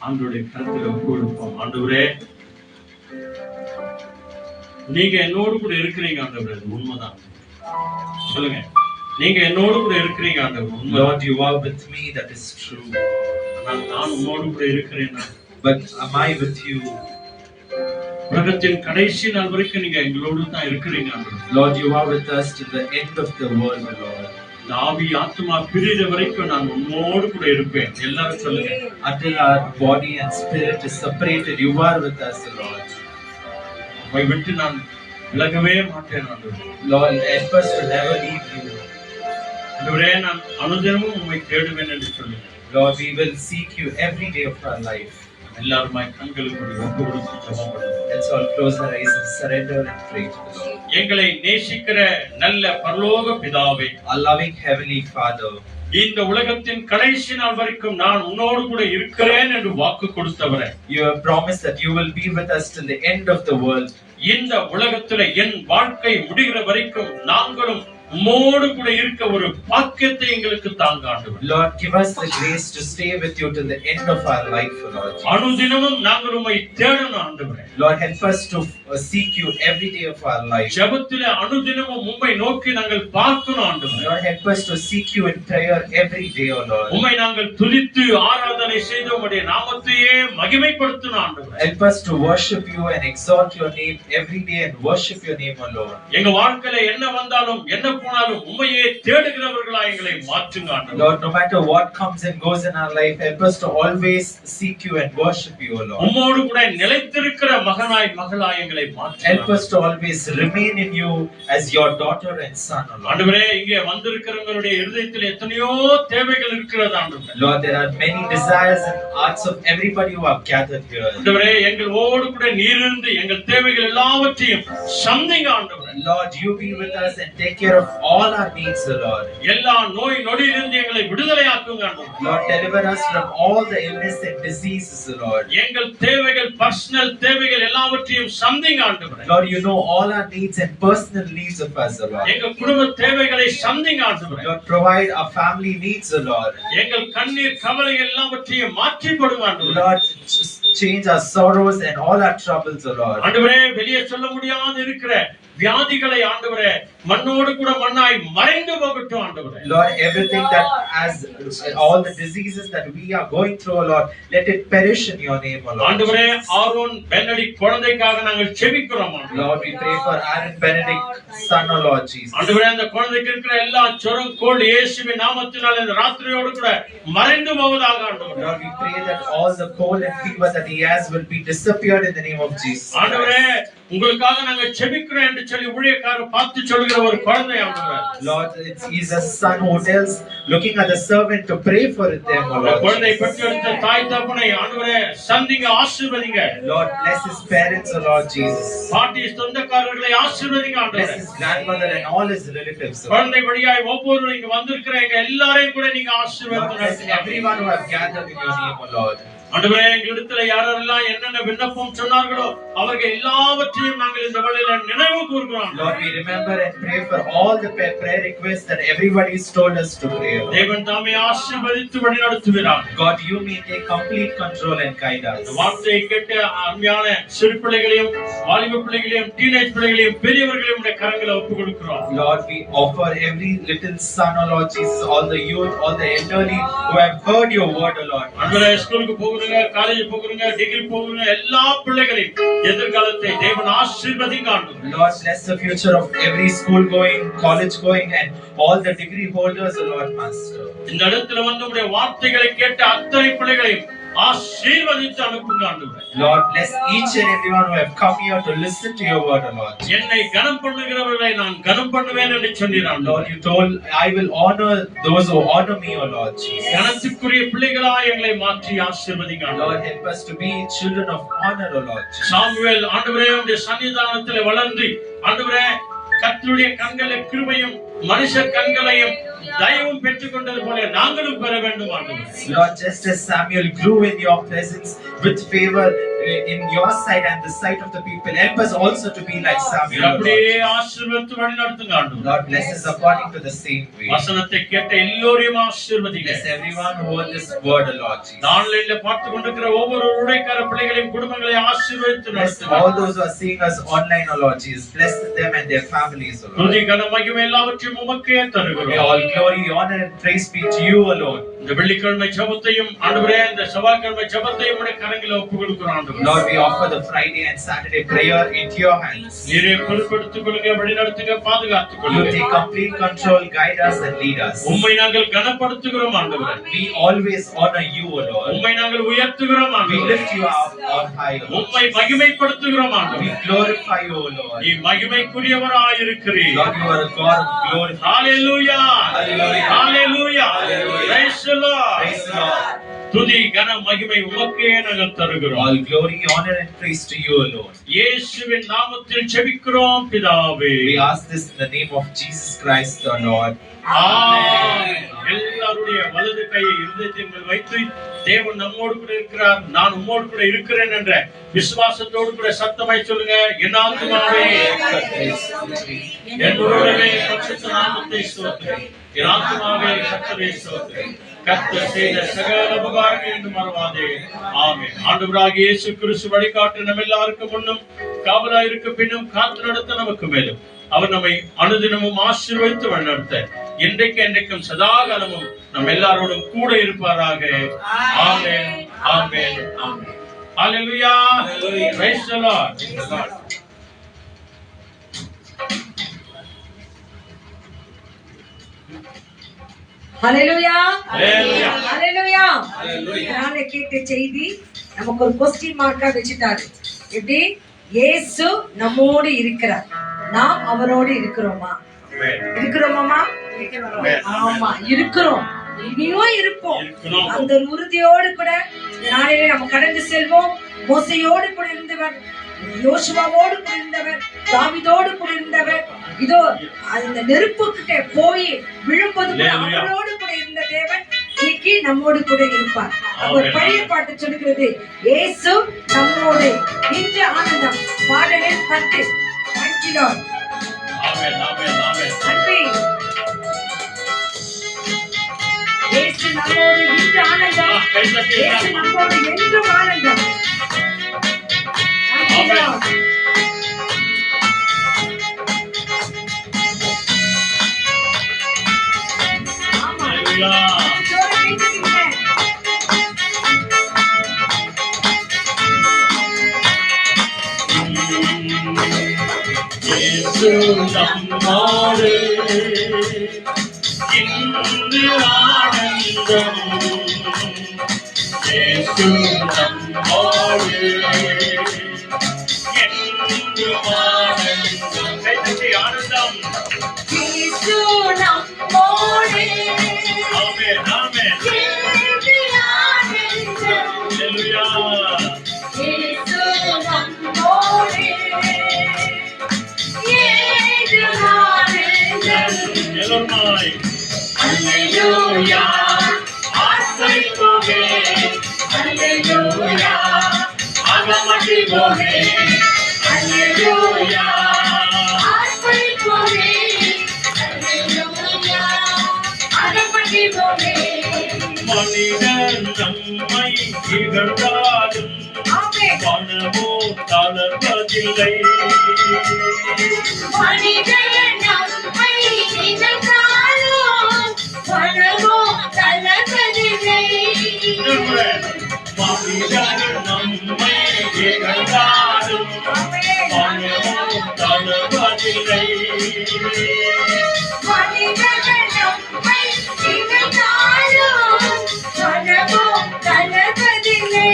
Speaker 1: ஆண்டவருடைய கரத்துல கொடுப்போம். ஆண்டவரே, நீங்க என்னோடு கூட இருக்கிறீங்க ஆண்டவரே, உண்மைதான். சொல்லுங்க, நீங்க என்னோடு கூட இருக்கிறீங்க ஆண்டவரே.
Speaker 8: Lord, you are with me, that is true.
Speaker 1: நான் உம்மோடு கூட இருக்கிறேன்.
Speaker 8: But am I with you?
Speaker 1: உலகத்தின் கடைசி நாள் வரைக்கும் நீங்க எங்களோடு தான் இருக்கிறீங்க ஆண்டவரே.
Speaker 8: Lord, you are with us to the end of the world, Lord.
Speaker 1: ஆவி ஆத்மா பிரிகிற வரைக்கும் நான் உம்மோடு கூட இருப்பேன். எல்லாரும் சொல்லுங்க.
Speaker 8: Until our body and spirit is separated, you are with us, Lord.
Speaker 1: உம்மை விட்டு நான் விலகவே மாட்டேன் ஆண்டவரே.
Speaker 8: Lord, help us to never leave you.
Speaker 1: ஆண்டவரே, நான் அனுதினமும் உம்மை தேடுவேன் என்று சொல்லுங்க.
Speaker 8: Lord, we will seek you every day of our life.
Speaker 1: எல்லாருமாய் கண்களுக்கு ஒப்பு கொடுத்து ஜெபம் பண்ணுவோம்.
Speaker 8: Let's all close our eyes and surrender and pray to the Lord.
Speaker 1: எங்களை நேசிக்கிற நல்ல பரலோக பிதாவே,
Speaker 8: Our loving heavenly Father,
Speaker 1: இந்த உலகத்தின் கடைசி நாள் வரைக்கும் நான் உன்னோடு கூட இருக்கிறேன் என்று வாக்கு கொடுத்தவரே,
Speaker 8: you have promised that you will be with us till the end of the world.
Speaker 1: இந்த உலகத்திலே என் வாழ்க்கை முடிகிற வரைக்கும் நாங்களும் உம்மோடு கூட இருக்க ஒரு பாக்கியத்தை எங்களுக்கு தாங்க ஆண்டவரே.
Speaker 8: Lord, give us the grace to stay with you till the end of our life, Lord.
Speaker 1: அனுதினமும் நாங்கள் உம்மை தேடணும் ஆண்டவரே.
Speaker 8: Lord, help us to seek you every day of our life.
Speaker 1: ஜெபத்திலே அனுதினமும் உம்மை நோக்கி நாங்கள் பார்க்கணும் ஆண்டவரே.
Speaker 8: Lord, help us to seek you in prayer every day, O Lord.
Speaker 1: உம்மை நாங்கள் துதித்து ஆராதனை செய்து உம்முடைய நாமத்தையே மகிமைப்படுத்தணும் ஆண்டவரே.
Speaker 8: Help us to worship you and exalt your name every day and worship your name, O Lord.
Speaker 1: எங்க வாழ்க்கையில என்ன வந்தாலும் என்ன போனாலும் உம்மையே தேடுகிறவர்களாய் எங்களை மாற்றுங்க ஆண்டவரே.
Speaker 8: Lord, no matter what comes and goes in our life, help us to always seek you and worship you, O Lord.
Speaker 1: உம்மோடு கூட நிலைத்திருக்கிற மகனாய் மகளாய் எங்களை மாற்றுங்க.
Speaker 8: Help us to always remain in you as your daughter and son, O Lord.
Speaker 1: ஆண்டவரே, இங்கே வந்திருக்கிறவங்களுடைய இருதயத்தில் எத்தனையோ தேவைகள் இருக்கிறது ஆண்டவரே.
Speaker 8: Lord, there are many desires and hearts of everybody who have gathered here.
Speaker 1: ஆண்டவரே, எங்களோடு கூட நீர் இருந்து எங்கள் தேவைகள் எல்லாவற்றையும் சந்திங்க ஆண்டவரே.
Speaker 8: Lord, you be with us and take care of all our needs, O Lord.
Speaker 1: எல்லா நோய் நொடியிலிருந்து எங்களை விடுதலையாக்குங்க ஆண்டவரே.
Speaker 8: Lord, deliver us from all the illness and diseases, O Lord.
Speaker 1: எங்கள் தேவைகள் பர்சனல் தேவைகள் எல்லாவற்றையும் சந்திங்க ஆண்டவரே.
Speaker 8: Lord, you know all our needs and personal needs of us, O Lord.
Speaker 1: எங்கள் குடும்ப தேவைகளை சந்திங்க ஆண்டவரே.
Speaker 8: Lord, provide our family needs, O Lord.
Speaker 1: எங்கள் கண்ணீர் கவலை எல்லாவற்றையும் மாற்றி போடுங்க ஆண்டவரே.
Speaker 8: Lord, change our sorrows and all our troubles, O Lord.
Speaker 1: ஆண்டவரே, வெளியே சொல்ல முடியாத இருக்கிற வியாதிகளை ஆண்டவரே மண்ணோடு கூட மண்ணாய் மறைந்து போகட்டும் ஆண்டவரே.
Speaker 8: Lord, everything that as all the diseases that we are going through, O Lord, let it perish in your name, O Lord.
Speaker 1: ஆண்டவரே, ஆரோன் பெனடிக்ட் குழந்தைக்காக நாங்கள் ஜெபிக்கிறோம் ஆண்டவரே.
Speaker 8: Lord, we pray for Aaron Benedict son, O Lord Jesus.
Speaker 1: ஆண்டவரே, அந்த குழந்தைக்கு இருக்கிற எல்லா ஜுரம் கோல்டு இயேசுவின் நாமத்தினால இந்த ராத்திரியோடு கூட மறைந்து போவதாக ஆண்டவரே.
Speaker 8: Lord, we pray that all the cold and fever that he has will be disappeared in the name of Jesus.
Speaker 1: ஆண்டவரே, உங்களுக்காக நாங்க ஜெபிக்கிறோம் என்று சொல்லி ஊழியக்காரர் பார்த்து சொல்கிற ஒரு குழந்தை ஆண்டவரே.
Speaker 8: Lord, he's a son who tells, looking at the servant to pray for them, O Lord.
Speaker 1: குழந்தை பெற்றெடுத்த தாய் தகப்பனை ஆண்டவரே சந்திங்க, ஆசீர்வதிங்க.
Speaker 8: Lord, bless his parents, O Lord Jesus.
Speaker 1: பாட்டி சொந்தக்காரர்களை ஆசீர்வதிங்க ஆண்டவரே.
Speaker 8: Bless his grandmother and all his relatives, O Lord.
Speaker 1: குழந்தை வழியாய் ஒவ்வொரு இங்க வந்திருக்கிற எங்க எல்லாரையும் கூட நீங்க
Speaker 8: Lord,
Speaker 1: ஆசீர்வதிங்க.
Speaker 8: bless everyone who have gathered in your name, O Lord.
Speaker 1: ஆண்டவரே, எங்களிடத்துல யாரெல்லாம் என்னென்ன விண்ணப்பம் சொன்னார்களோ அவர்கள் எல்லாவற்றையும் நாங்கள் இந்த வேளையில நினைவு கூர்கிறோம்.
Speaker 8: Lord, we remember and pray for all the prayer requests that everybody has told us to pray.
Speaker 1: தேவன் தாமே ஆசீர்வதித்து வழிநடத்துகிறார்.
Speaker 8: God, you may take complete control and guide us.
Speaker 1: இந்த வார்த்தையை கேட்ட அருமையான சிறு பிள்ளைகளையும் வாலிப பிள்ளைகளையும் டீனேஜ் பிள்ளைகளையும் பெரியவர்களையும் உடைய கரங்களை ஒப்புக் கொடுக்கிறோம்.
Speaker 8: Lord, we offer every little son, O Lord Jesus, all the youth, all the elderly who have heard your word, O Lord.
Speaker 1: ஆண்டவரே, ஸ்கூலுக்கு போகிறவங்க, காலேஜ் போகிறவங்க, டிகிரி போகிறவங்க எல்லா பிள்ளைகளையும் எதிர்காலத்தை தேவன் ஆசீர்வதிங்க ஆண்டவரே.
Speaker 8: Lord, bless the future of every school going, college going, and all the degree holders, O Lord Master.
Speaker 1: இந்த இடத்துல வந்து உடைய வார்த்தைகளை கேட்ட அத்தனை பிள்ளைகளையும் ஆசீர்வதித்து அனுப்புங்க ஆண்டவரே.
Speaker 8: Lord, bless each and everyone who have come here to listen to your word, O Lord.
Speaker 1: என்னை கனம் பண்ணுகிறவர்களை நான் கனம் பண்ணுவேன் என்று சொன்னீரான்.
Speaker 8: Lord, you told, I will honor those who honor me, O Lord Jesus.
Speaker 1: கனத்துக்குரிய பிள்ளைகளாய் எங்களை மாற்றி ஆசீர்வதிங்க ஆண்டவரே.
Speaker 8: Lord, help us to be children of honor, O Lord Jesus.
Speaker 1: Samuel ஆண்டவரே உம்முடைய சன்னிதானத்திலே வளர்ந்து ஆண்டவரே கர்த்தருடைய கண்களை கிருபையும் மனுஷ கண்களையும் தயவும் பெற்றுக்கொண்டது போல நாங்களும் பெற வேண்டும் ஆண்டவரே.
Speaker 8: Lord, just as Samuel grew in your presence with favor in your sight and the sight of the people, help us also to be like Samuel, O Lord.
Speaker 1: அப்படியே ஆசீர்வதித்து வழிநடத்துங்க ஆண்டவரே.
Speaker 8: Lord, bless us according to the same way.
Speaker 1: வசனத்தை கேட்ட எல்லோரையும் ஆசீர்வதிங்க.
Speaker 8: Bless everyone who heard this word, O Lord Jesus.
Speaker 1: ஆன்லைன்ல பார்த்து கொண்டிருக்கிற ஒவ்வொரு உடைக்கார பிள்ளைகளையும் குடும்பங்களை ஆசீர்வதித்து
Speaker 8: Bless
Speaker 1: நடத்துங்க.
Speaker 8: all those who are seeing us online, O Lord Jesus. Bless them and their families, O Lord.
Speaker 1: துதி கன மகிமை எல்லாவற்றையும் உமக்கே
Speaker 8: May
Speaker 1: தருகிறோம்.
Speaker 8: all glory, honor and praise be to you alone.
Speaker 1: இந்த வெள்ளிக்கிழமை ஜெபத்தையும் ஆண்டவரே இந்த செவ்வாய்க்கிழமை ஜெபத்தையும் உடைய கரங்களில் ஒப்புக் கொடுக்கிறோம் ஆண்டவரே.
Speaker 8: Lord, we offer the Friday and Saturday prayer into your hands.
Speaker 1: நீரே பொறுப்பெடுத்துக் கொள்ளுங்க, வழிநடத்துங்க, பாதுகாத்துக்
Speaker 8: You
Speaker 1: கொள்ளுங்க.
Speaker 8: take complete control, guide us and lead us.
Speaker 1: உம்மை நாங்கள் கனப்படுத்துகிறோம் ஆண்டவரே.
Speaker 8: We always honor you, O Lord.
Speaker 1: உம்மை நாங்கள் உயர்த்துகிறோம்
Speaker 8: We
Speaker 1: ஆண்டவரே.
Speaker 8: lift you up on high, O Lord.
Speaker 1: உம்மை மகிமைப்படுத்துகிறோம்
Speaker 8: We
Speaker 1: ஆண்டவரே.
Speaker 8: glorify you, O Lord.
Speaker 1: நீ மகிமைக்குரியவராய் இருக்கிறீர்.
Speaker 8: Lord, you are a God of glory.
Speaker 1: Hallelujah.
Speaker 8: Hallelujah.
Speaker 1: Hallelujah.
Speaker 8: Hallelujah.
Speaker 1: Praise the Lord.
Speaker 8: Praise the Lord.
Speaker 1: துதி கன மகிமை உமக்கே நாங்கள் தருகிறோம்.
Speaker 8: All glory, honor and praise to you alone.
Speaker 1: இயேசுவின் நாமத்தில் ஜெபிக்கிறோம் பிதாவே.
Speaker 8: We ask this in the name of Jesus Christ, our Lord.
Speaker 1: ஆமென். எல்லா எல்லாருடைய வலது கையை இருதயத்தின் மேல் வைத்து தேவன் நம்மோடு கூட இருக்கிறார், நான் உம்மோடு கூட இருக்கிறேன் என்ற விசுவாசத்தோடு கூட சத்தமாய் சொல்லுங்க. என் ஆத்துமாவே என் உடலே பரிசுத்த நாமத்தை ஸ்தோத்திரி, என் ஆத்துமாவே கர்த்தரை ஸ்தோத்திரி, கர்த்தர் செய்த சகல உபகாரங்கள் என்று மறவாதே. ஆமென். ஆண்டவராகிய இயேசு கிறிஸ்து வழிகாட்டு நம்ம எல்லாருக்கும் முன்னும் காவலாய் இருக்க பின்னும் காத்து நடத்த நமக்கு மேலும் அவர் நம்மை அனுதினமும் ஆசீர்வதித்து வழிநடத்த இன்றைக்கு என்றைக்கும் சதாகாலமும் நம்ம எல்லாரோடும் கூட இருப்பாராக. ஆமென், ஆமென், ஆமென். ஹல்லேலூயா. Praise the Lord.
Speaker 3: ஹல்லேலூயா,
Speaker 1: ஹல்லேலூயா,
Speaker 3: ஹல்லேலூயா.
Speaker 11: ஹல்லேலூயா.
Speaker 3: நானே கேட்ட செய்தி நமக்கு ஒரு கொஸ்டின் மார்க்கா வச்சுட்டாரு. எப்படி? இயேசு நம்மோடு இருக்கிறார், நாம் அவரோடு இருக்கிறோமா? இருக்கிறோமாமா? ஆமா, இருக்கிறோம், இனியும் இருப்போம். அந்த உறுதியோடு கூட நாளையிலே நம்ம கடந்து செல்வோம். மோசையோடு கூட இருந்தவர், யோசுவாவோடு கூட இருந்தவர், தாவீதோடு கூட இருந்தவர். இதோ அந்த நெருப்பு கிட்ட போய் விழும்போது கூட அவரோடு கூட இருந்த தேவன் இன்னைக்கு நம்மோடு கூட இருப்பார். ஒரு பழைய பாட்டு சொல்லுகிறது, இயேசு நம்மோடு இன்று ஆனந்தம். பாடலில் 10. Thank you Lord.
Speaker 1: ஆமென், ஆமென், ஆமென்.
Speaker 3: நன்றி. இயேசு நம்மோடு இன்று ஆனந்தம், இயேசு நம்மோடு என்றும் ஆனந்தம். Thank you Lord. ஆமா,
Speaker 1: ஹல்லேலூயா.
Speaker 3: ஜோரா கைத்தட்டுங்க.
Speaker 1: இயேசு நம்மோடு இன்று ஆனந்தம், இயேசு நம்மோடு என்று ஆனந்தம். கைத்தட்டி ஆனந்தம்.
Speaker 3: இயேசு நம்மோடு
Speaker 1: ஆமென், ஆமென்.
Speaker 3: இன்று ஆனந்தம்.
Speaker 1: ஹல்லேலூயா.
Speaker 3: இயேசு நம்மோடு இன்று ஆனந்தம்.
Speaker 1: எல்லோருமாய்
Speaker 3: அல்லேலூயா, ஆர்ப்பரிப்போமே. அல்லேலூயா, அகமகிழ்வோமே. அல்லேலூயா, ஆர்ப்பரிப்போமே. அல்லேலூயா, அகமகிழ்வோமே.
Speaker 1: மனிதர் நம்மை இகழ்ந்தாலும்
Speaker 3: ஆமென்.
Speaker 1: மனமோ தளர்வதில்லை.
Speaker 3: மனிதர் நம்மை இகழ்ந்தாலும் மனமோ தளர்வதில்லை.
Speaker 1: மனிதர் நம்மை இகழ்ந்தாலும் மனமோ தளர்வதில்லை.
Speaker 3: மனிதர் நம்மை இகழ்ந்தாலும் மனமோ தளர்வதில்லை.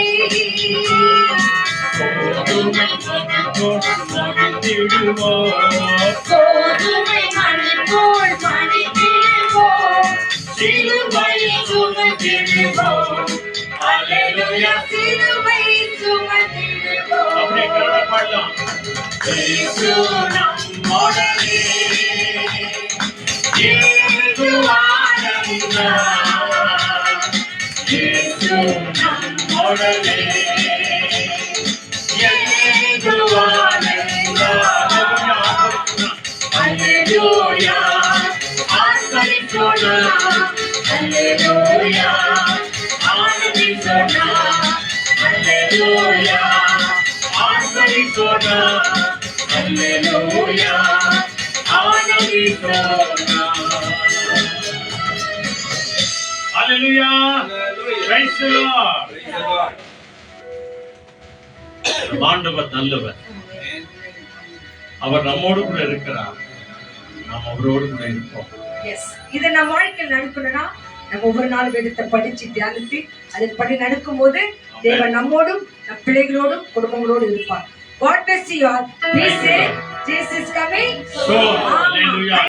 Speaker 1: கோதுமை மணிக்கோடு மடிந்திடுவோம்,
Speaker 3: கோதுமை மணி போல் மடிந்திடுவோம்.
Speaker 1: சிலுவை சுமந்திடுவோம்.
Speaker 3: அல்லேலூயா, சிலுவை சுமந்திடுவோம்.
Speaker 1: அப்படி கருணப்படலாம். இயேசு நம்மோடே இன்று ஆனந்தம், இயேசு நம்மோடே என்று ஆனந்தம்.
Speaker 3: அல்லேலூயா, ஆர்ப்பரிப்போனா. அல்லேலூயா, ஆனந்திப்போனா. அல்லேலூயா, ஆர்ப்பரிப்போனா. அல்லேலூயா, ஆனந்திப்போனா.
Speaker 1: Hallelujah. Praise the Lord.
Speaker 11: Praise the Lord.
Speaker 1: ஆண்டவர் நல்லவர், அவர் நம்மோடு கூட இருக்கிறார், நாம் அவரோடு கூட இருப்போம்.
Speaker 3: Yes. இதை நம்ம வாழ்க்கையில் நடக்கணும்னா நம்ம ஒவ்வொரு நாள் வேதத்தை படிச்சு தியானித்து அதன்படி நடக்கும் போது தேவன் நம்மோடும் நம் பிள்ளைகளோடும் குடும்பங்களோடும் இருப்பார். God bless you all. Be safe. Jesus is coming.
Speaker 1: So, hallelujah.